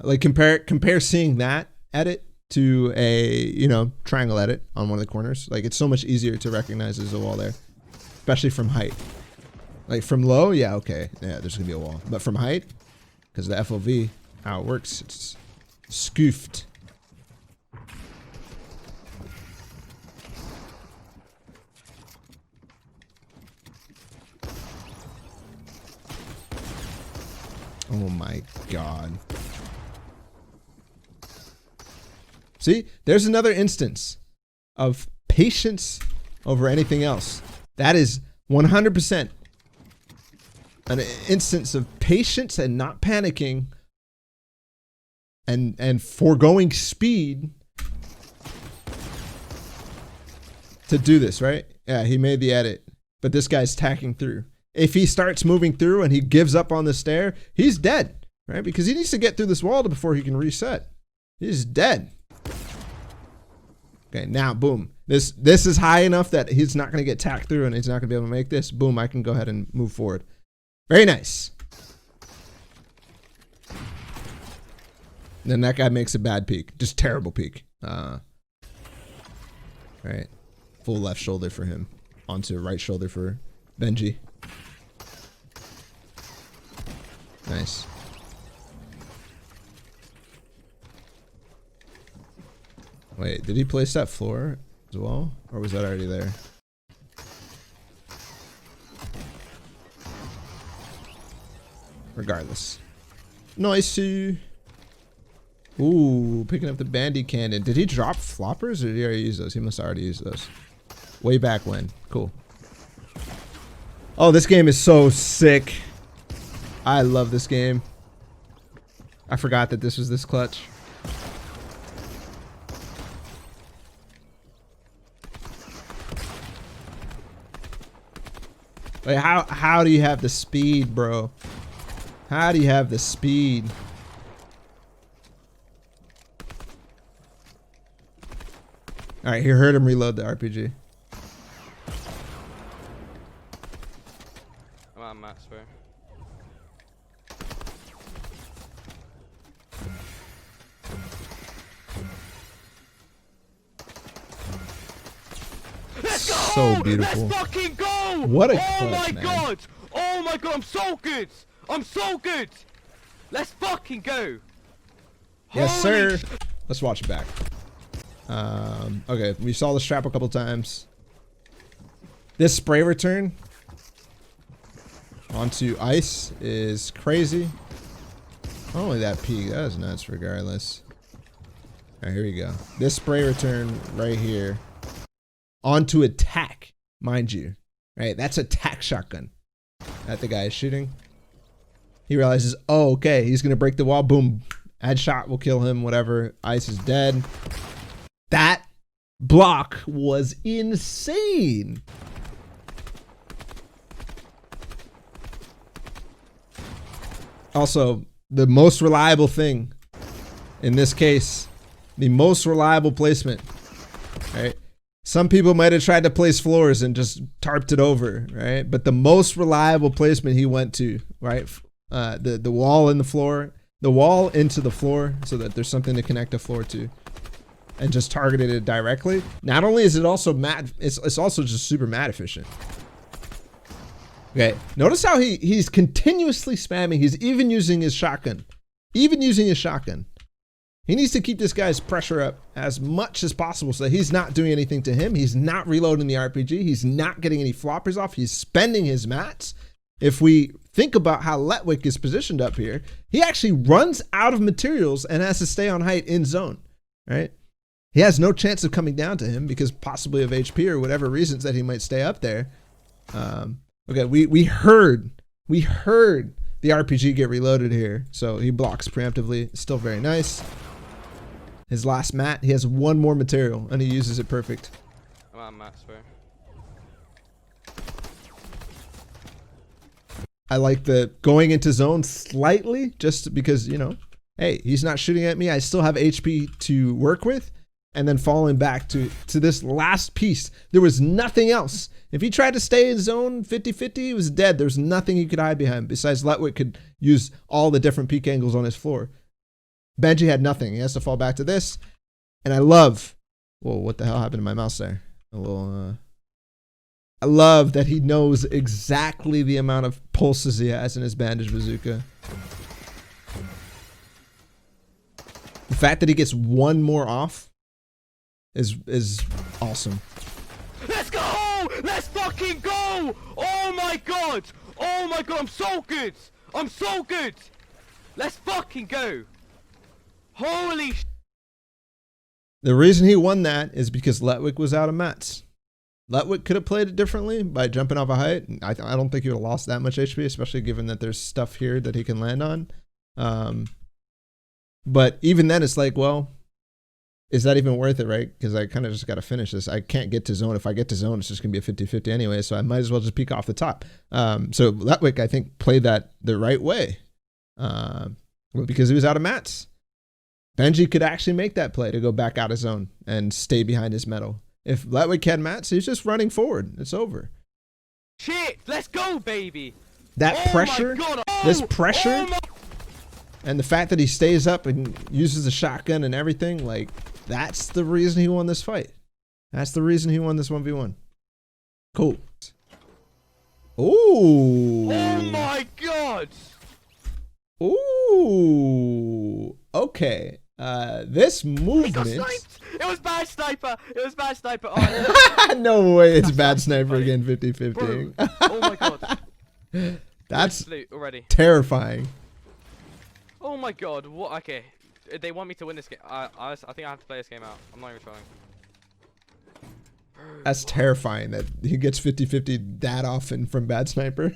Like compare seeing that edit to a, you know, triangle edit on one of the corners. Like, it's so much easier to recognize there's a wall there, especially from height. Like from low, yeah, okay, yeah, there's gonna be a wall. But from height, because the FOV, how it works, it's scoofed. Oh my god. See, there's another instance of patience over anything else. That is 100% an instance of patience and not panicking and foregoing speed to do this, right? Yeah, he made the edit, but this guy's tacking through. If he starts moving through and he gives up on the stair, he's dead, right? Because he needs to get through this wall before he can reset. He's dead. Okay, now, boom. This is high enough that he's not going to get tacked through and he's not going to be able to make this. Boom, I can go ahead and move forward. Very nice. Then that guy makes a bad peek. Just terrible peek. Right. Full left shoulder for him. Onto right shoulder for Benji. Nice. Wait, did he place that floor as well? Or was that already there? Regardless. Nice. Ooh, picking up the bandy cannon. Did he drop floppers or did he already use those? He must already use those. Way back when. Cool. Oh, this game is so sick. I love this game. I forgot that this was this clutch. Like how do you have the speed, bro? How do you have the speed? All right, here, heard him reload the RPG. I'm out of mats, bro. Let's go! So beautiful. Let's fucking go! What a Oh clutch, my man. god! Oh my god, I'm so good! I'm so good! Let's fucking go! Yes, Holy sir. Let's watch it back. Okay, we saw the strap a couple times. This spray return onto ice is crazy. Only that peak, that is nuts regardless. Alright, here we go. This spray return right here onto attack, mind you. Right, that's attack shotgun that the guy is shooting. He realizes, oh, okay, he's gonna break the wall. Boom, headshot will kill him. Whatever, ice is dead. That block was insane. Also, the most reliable thing in this case, the most reliable placement, right? Some people might have tried to place floors and just tarped it over, right? But the most reliable placement he went to, right? The wall in the floor, the wall into the floor so that there's something to connect the floor to, and just targeted it directly. Not only is it also mat, it's also just super mat efficient. Okay, notice how he's continuously spamming. He's even using his shotgun. Even using his shotgun. He needs to keep this guy's pressure up as much as possible so that he's not doing anything to him. He's not reloading the RPG. He's not getting any floppers off. He's spending his mats. If we think about how Letwick is positioned up here, he actually runs out of materials and has to stay on height in zone, right? He has no chance of coming down to him because possibly of HP or whatever reasons that he might stay up there. Okay, we heard the RPG get reloaded here, so he blocks preemptively. Still very nice. His last mat, he has one more material and he uses it perfect. I'm out of mats, bro. I like the going into zone slightly just because, you know, hey, he's not shooting at me. I still have HP to work with. And then falling back to this last piece. There was nothing else. If he tried to stay in zone 50-50, he was dead. There's nothing he could hide behind besides Letwick could use all the different peek angles on his floor. Benji had nothing. He has to fall back to this. And I love, whoa, what the hell happened to my mouse there? I love that he knows exactly the amount of pulses he has in his bandage bazooka. The fact that he gets one more off is awesome. Let's go! Let's fucking go! Oh my god! Oh my god, I'm so good! I'm so good! Let's fucking go! Holy sh... The reason he won that is because Letwick was out of mats. Letwick could have played it differently by jumping off a height. I don't think he would have lost that much HP, especially given that there's stuff here that he can land on. But even then, it's like, well, is that even worth it, right? Because I kind of just got to finish this. I can't get to zone. If I get to zone, it's just going to be a 50-50 anyway, so I might as well just peek off the top. So Letwick, I think, played that the right way because he was out of mats. Benji could actually make that play to go back out of zone and stay behind his metal. If Letwick had mats, he's just running forward. It's over. Shit! Let's go, baby! That pressure, this pressure, and the fact that he stays up and uses the shotgun and everything, like, that's the reason he won this fight. That's the reason he won this 1v1. Cool. Ooh. Oh my god! Ooh. Okay. This movement. It was bad sniper! It was bad sniper! Oh, no way it's bad sniper again, 50-50. oh my god. That's loot already. terrifying. Oh my god, what? Okay. They want me to win this game. I think I have to play this game out. I'm not even trying. That's terrifying that he gets 50-50 that often from bad sniper.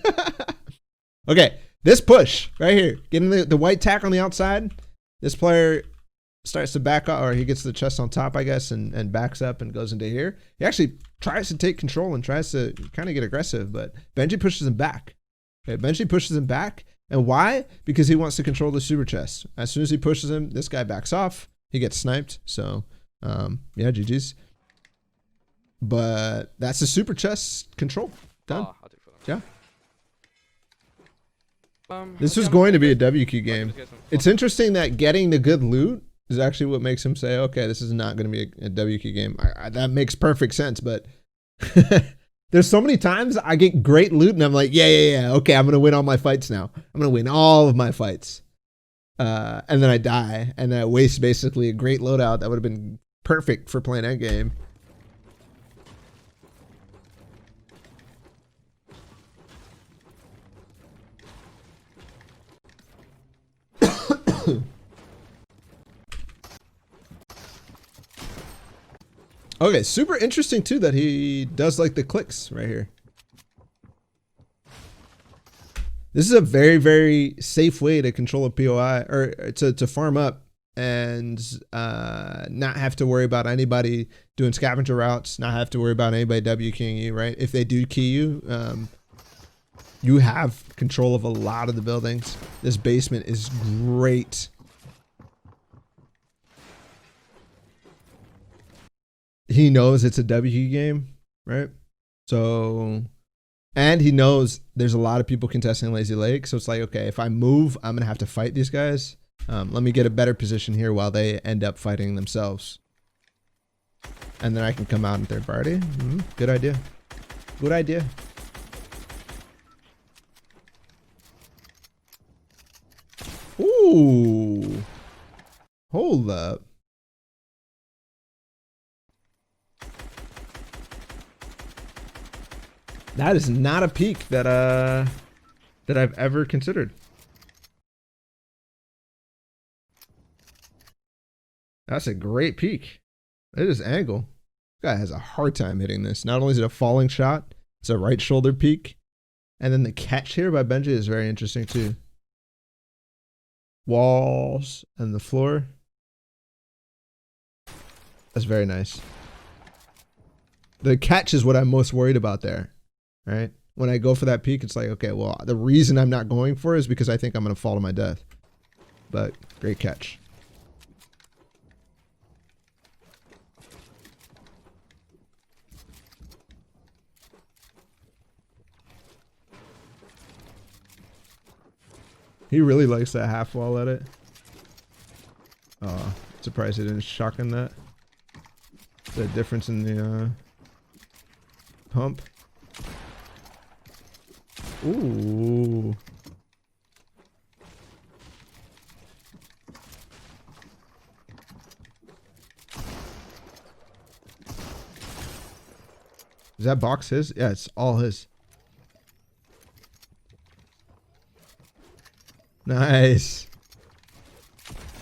Okay, this push right here, getting the white tack on the outside. This player starts to back up, or he gets the chest on top, I guess, and backs up and goes into here. He actually tries to take control and tries to kind of get aggressive, but Benji pushes him back. Okay, Benji pushes him back. And why? Because he wants to control the super chest. As soon as he pushes him, this guy backs off. He gets sniped. So, yeah, GG's. But that's the super chest control. Done. Oh, I'll do it for them. Yeah. This was going to be a W key game. It's interesting that getting the good loot is actually what makes him say, okay, this is not going to be a W key game. That makes perfect sense, but there's so many times I get great loot and I'm like, yeah, okay, I'm going to win all my fights now. I'm going to win all of my fights. And then I die, and then I waste basically a great loadout that would have been perfect for playing endgame. Okay, super interesting too that he does like the clicks right here. This is a very, very safe way to control a POI, or to farm up and not have to worry about anybody doing scavenger routes, not have to worry about anybody W keying you, right? If they do key you, you have control of a lot of the buildings. This basement is great. He knows it's a W game, right? So, and he knows there's a lot of people contesting Lazy Lake. So it's like, okay, if I move, I'm going to have to fight these guys. Let me get a better position here while they end up fighting themselves. And then I can come out in third party. Good idea. Good idea. Ooh. Hold up. That is not a peak that I've ever considered. That's a great peak. It is angle. This guy has a hard time hitting this. Not only is it a falling shot, it's a right shoulder peak. And then the catch here by Benji is very interesting too. Walls and the floor. That's very nice. The catch is what I'm most worried about there. Right? When I go for that peak, it's like, okay, well, the reason I'm not going for it is because I think I'm going to fall to my death. But great catch. He really likes that half wall edit. Oh, surprised he didn't shotgun that. The difference in the pump. Ooh. Is that box his? Yeah, it's all his. Nice.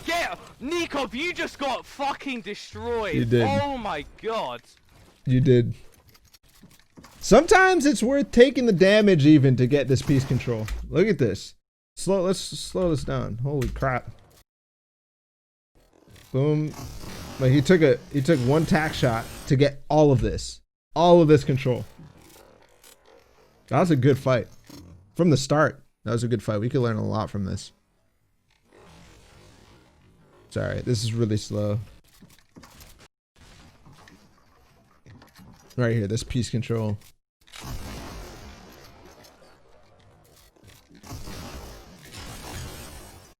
Yeah, Nikov, you just got fucking destroyed. You did. Oh my god. You did. Sometimes it's worth taking the damage even to get this piece control. Look at this. Let's slow this down. Holy crap. Boom. Like he took one tack shot to get all of this. All of this control. That was a good fight. From the start, that was a good fight. We could learn a lot from this. Sorry, this is really slow. Right here, this piece control.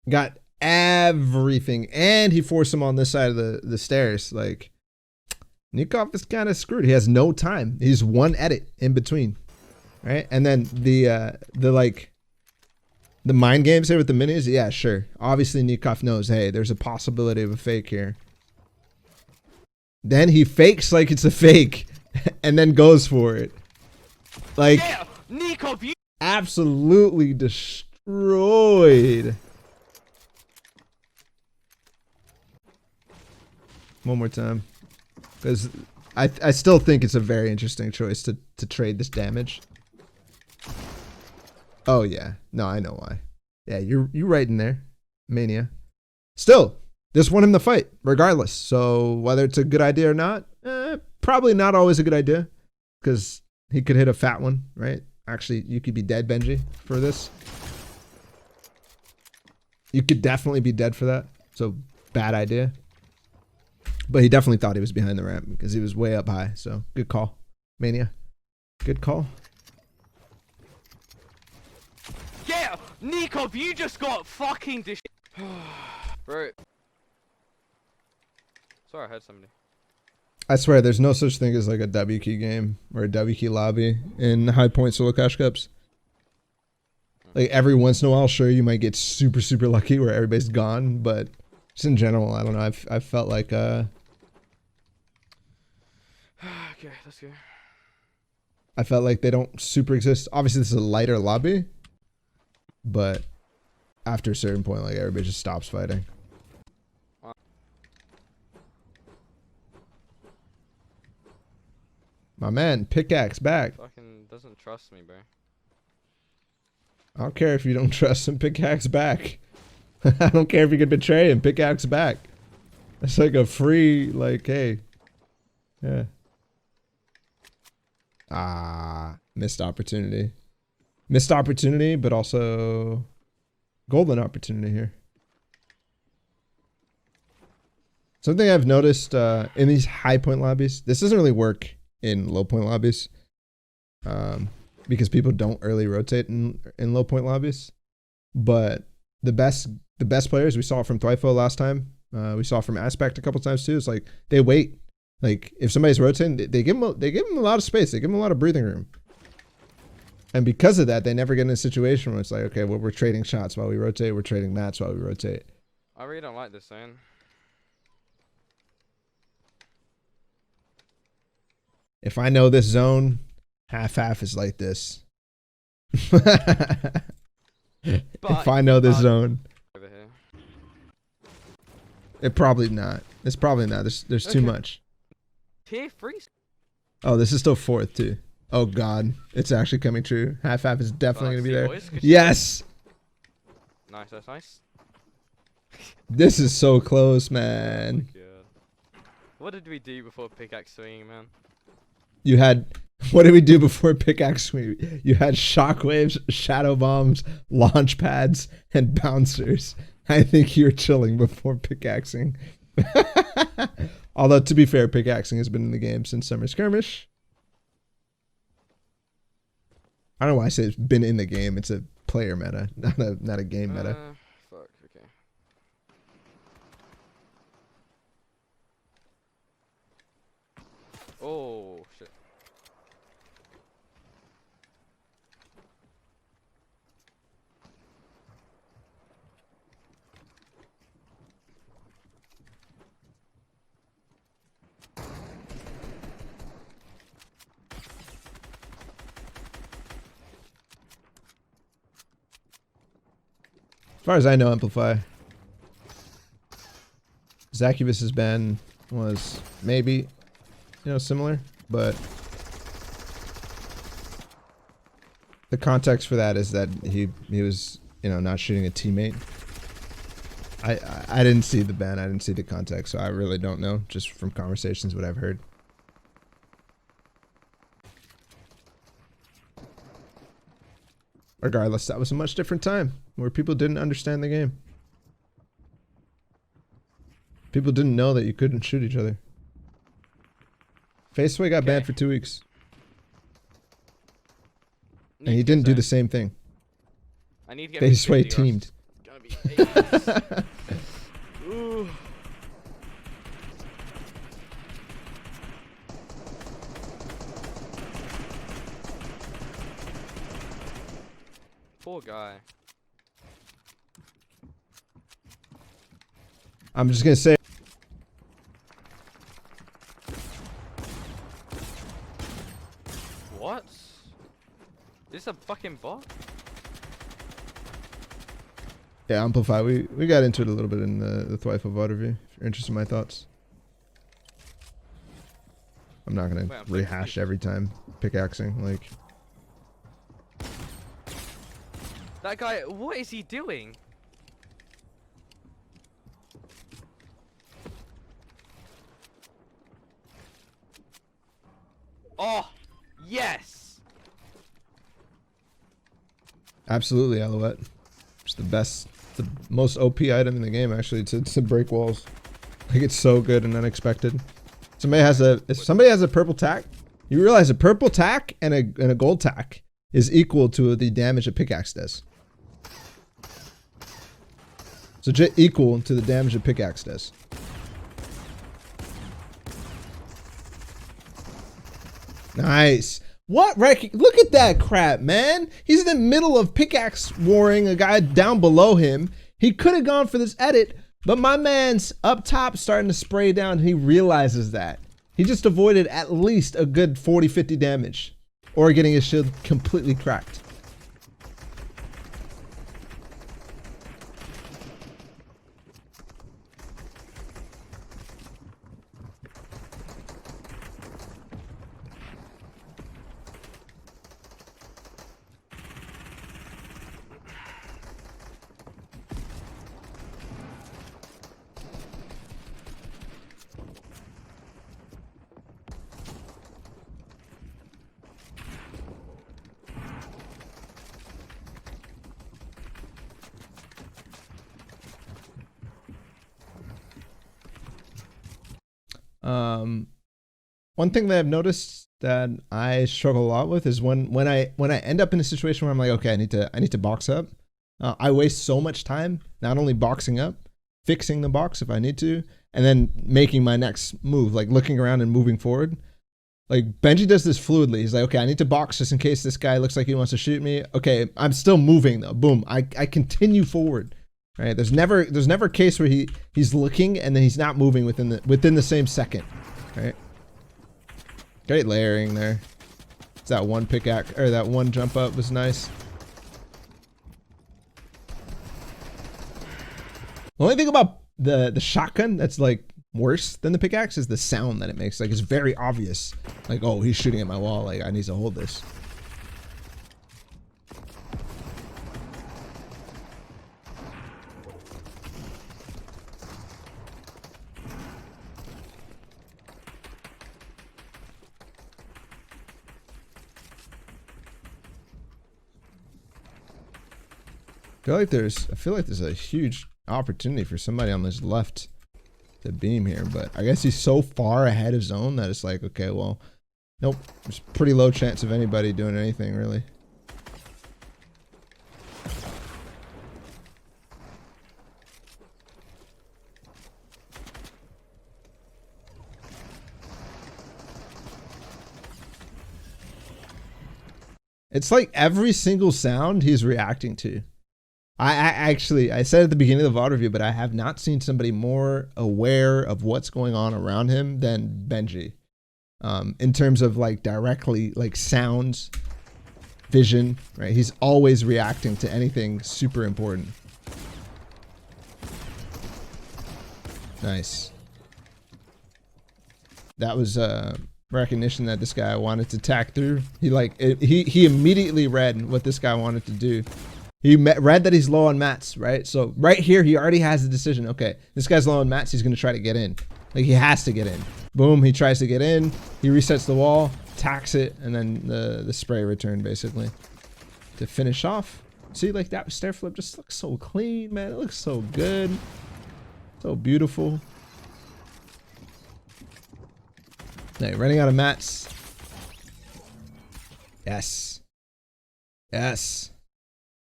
Got everything, and he forced him on this side of the stairs. Like, Nikov is kind of screwed. He has no time. He's one edit in between, right? And then the mind games here with the minis. Yeah, sure. Obviously, Nikov knows, hey, there's a possibility of a fake here. Then he fakes like it's a fake, and then goes for it. Like, yeah, Nikov, you absolutely destroyed. One more time. Because I still think it's a very interesting choice to trade this damage. Oh yeah. No, I know why. Yeah, you're right in there. Mania. Still, this won him the fight, regardless. So whether it's a good idea or not, probably not always a good idea. Because he could hit a fat one, right? Actually, you could be dead, Benji, for this. You could definitely be dead for that. So bad idea. But he definitely thought he was behind the ramp because he was way up high. So good call, Mania. Good call. Yeah, Nico, you just got fucking Bro. Sorry, I heard somebody. I swear, there's no such thing as like a W key game or a W key lobby in high point solo cash cups. Like every once in a while, sure, you might get super, super lucky where everybody's gone, but just in general, I don't know. I've felt like Okay, let's go. I felt like they don't super exist. Obviously, this is a lighter lobby, but after a certain point, like everybody just stops fighting. My man, pickaxe back. Fucking doesn't trust me, bro. I don't care if you don't trust him, pickaxe back. I don't care if you can betray him, pickaxe back. It's like a free, like, hey. Yeah. Ah, missed opportunity. Missed opportunity, but also golden opportunity here. Something I've noticed in these high point lobbies, this doesn't really work in low point lobbies. Because people don't early rotate in low point lobbies. But the best players, we saw it from Thwyfo last time. We saw it from Aspect a couple times too. It's like they wait. Like if somebody's rotating, they give them a lot of space. They give them a lot of breathing room. And because of that, they never get in a situation where it's like, okay, well, we're trading shots while we rotate. We're trading mats while we rotate. I really don't like this zone. If I know this zone, half is like this. If I know this zone. Over here. It's probably not. There's too much. Tier 3? Oh, this is still fourth too. Oh god, it's actually coming true. Half is definitely gonna be there. Boys, Yes. Nice, that's nice. This is so close, man. Oh my god. What did we do before pickaxe swinging, man? You had. What did we do before pickaxe swing? You had shockwaves, shadow bombs, launch pads, and bouncers. I think you're chilling before pickaxing. Although to be fair, pickaxing has been in the game since Summer Skirmish. I don't know why I say it's been in the game. It's a player meta, not a game meta. Fuck, okay. Oh, shit. As far as I know, Amplify. Zacubus's ban was maybe, similar, but the context for that is that he was, not shooting a teammate. I didn't see the ban. I didn't see the context, so I really don't know, just from conversations, what I've heard. Regardless, that was a much different time where people didn't understand the game. People didn't know that you couldn't shoot each other. Faceway got banned for 2 weeks. And he didn't do the same thing. I need to get Faceway teamed. It's gonna be Ooh. Poor guy. I'm just gonna say. What? This a fucking bot? Yeah, Amplify. We got into it a little bit in the Thwyfo VOD review. If you're interested in my thoughts. I'm not gonna rehash every time pickaxing, like. That guy, what is he doing? Oh, yes! Absolutely, Alouette. It's the best, the most OP item in the game, actually, to break walls. Like, it's so good and unexpected. If somebody has a purple tack, you realize a purple tack and a gold tack is equal to the damage a pickaxe does. So just equal to the damage a pickaxe does. Nice. What look at that crap, man. He's in the middle of pickaxe warring a guy down below him. He could have gone for this edit, but my man's up top starting to spray down. He realizes that. He just avoided at least a good 40, 50 damage or getting his shield completely cracked. One thing that I've noticed that I struggle a lot with is when I end up in a situation where I'm like, okay, I need to box up. I waste so much time not only boxing up, fixing the box if I need to, and then making my next move, like looking around and moving forward. Like Benji does this fluidly. He's like, okay, I need to box just in case this guy looks like he wants to shoot me. Okay, I'm still moving though. Boom, I continue forward. Right? There's never a case where he's looking and then he's not moving within the same second. Right? Great layering there. That one pickaxe or that one jump up was nice. The only thing about the shotgun that's like worse than the pickaxe is the sound that it makes. Like it's very obvious. Like, oh, he's shooting at my wall. Like I need to hold this. I feel like there's a huge opportunity for somebody on this left to beam here, but I guess he's so far ahead of zone that it's like, okay, well, nope. There's pretty low chance of anybody doing anything really. It's like every single sound he's reacting to. I said at the beginning of the VOD review, but I have not seen somebody more aware of what's going on around him than Benji. In terms of like directly like sounds, vision, right? He's always reacting to anything super important. Nice. That was recognition that this guy wanted to tack through. He immediately read what this guy wanted to do. He read that he's low on mats, right? So right here, he already has the decision. Okay, this guy's low on mats. He's going to try to get in. Like, he has to get in. Boom, he tries to get in. He resets the wall, tacks it, and then the spray return, basically, to finish off. See, like, that stair flip just looks so clean, man. It looks so good. So beautiful. Hey, running out of mats. Yes. Yes.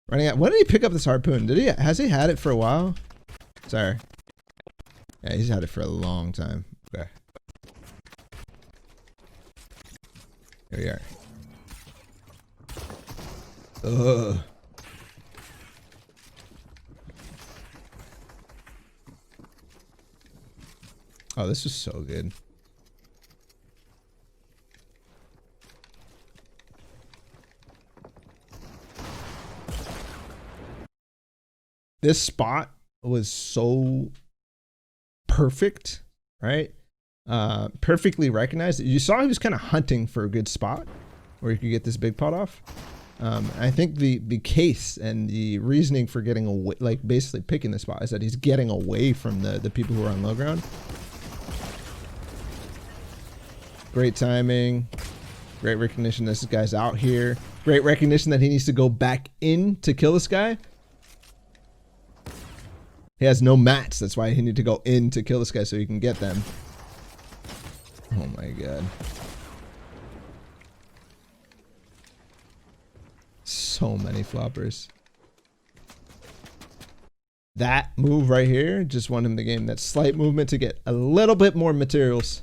Running out. When did he pick up this harpoon? Has he had it for a while? Sorry. Yeah, he's had it for a long time. Okay. Here we are. Ugh. Oh, this was so good. this spot was so perfect, right? Perfectly recognized. You saw he was kind of hunting for a good spot where he could get this big pot off. I think the case and the reasoning for getting away, like basically picking the spot, is that he's getting away from the people who are on low ground. Great timing. Great recognition this guy's out here. Great recognition that he needs to go back in to kill this guy. He has no mats. That's why he needs to go in to kill this guy so he can get them. Oh my god. So many floppers. That move right here just won him the game. That slight movement to get a little bit more materials.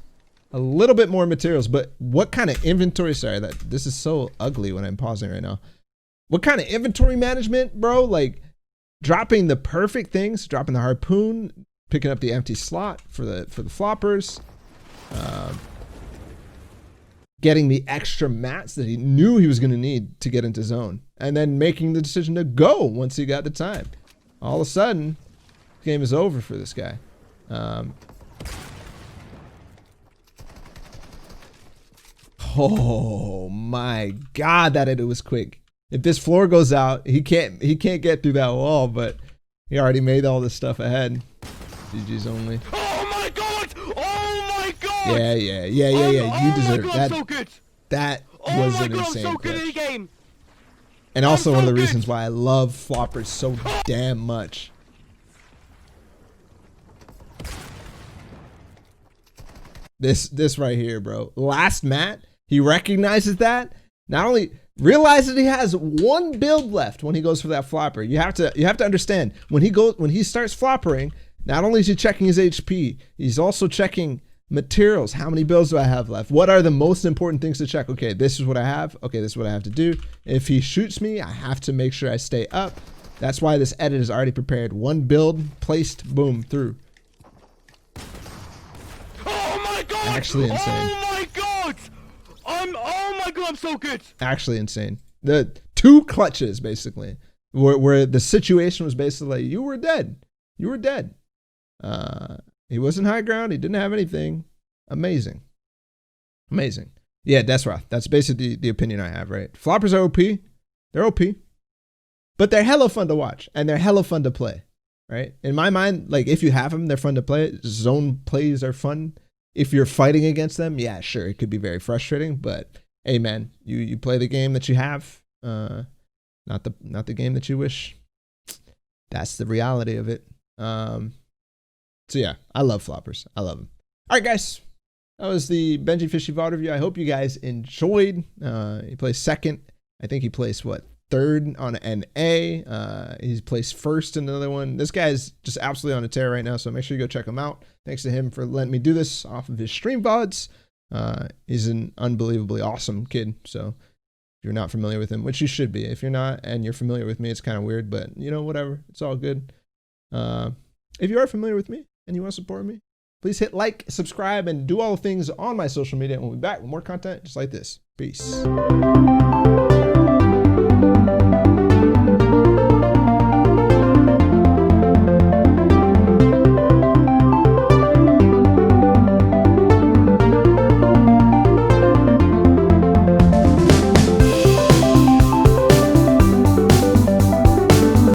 A little bit more materials. But what kind of inventory? Sorry, this is so ugly when I'm pausing right now. What kind of inventory management, bro? Like dropping the perfect things, dropping the harpoon, picking up the empty slot for the floppers. Getting the extra mats that he knew he was going to need to get into zone, and then making the decision to go once he got the time. All of a sudden, the game is over for this guy. Oh my god, that it was quick. If this floor goes out, he can't get through that wall, but he already made all this stuff ahead. GG's only. Oh my god! Oh my god! Yeah. You deserve that. So good. That oh was my an god, insane I'm so good clutch. at the game. And also I'm one of so the good. reasons why I love floppers so damn much. This right here, bro. Last mat, he recognizes that. Not only realizes he has one build left when he goes for that flopper. You have to understand when he starts floppering, not only is he checking his HP, he's also checking materials. How many builds do I have left? What are the most important things to check? Okay, this is what I have. Okay, this is what I have to do. If he shoots me, I have to make sure I stay up. That's why this edit is already prepared. One build placed, boom, through. Oh my god! Actually insane. Oh my god! Oh my god, I'm so good. Actually insane. The two clutches basically, where the situation was basically like, you were dead. You were dead. He wasn't high ground. He didn't have anything. Amazing. Amazing. Yeah, that's right. That's basically the opinion I have, right? Floppers are OP. They're OP. But they're hella fun to watch. And they're hella fun to play, right? In my mind, like if you have them, they're fun to play. Zone plays are fun. If you're fighting against them, yeah, sure, it could be very frustrating. But hey, man, you play the game that you have, not the game that you wish. That's the reality of it. So yeah, I love floppers. I love them. All right, guys. That was the Benjyfishy VOD review. I hope you guys enjoyed. He plays second. I think he placed, what, third on an A. He's placed first in another one. This guy's just absolutely on a tear right now, so make sure you go check him out. Thanks to him for letting me do this off of his stream VODs. He's an unbelievably awesome kid, so if you're not familiar with him, which you should be. If you're not and you're familiar with me, it's kind of weird, but you know, whatever. It's all good. If you are familiar with me and you want to support me, please hit like, subscribe, and do all the things on my social media. And we'll be back with more content just like this. Peace.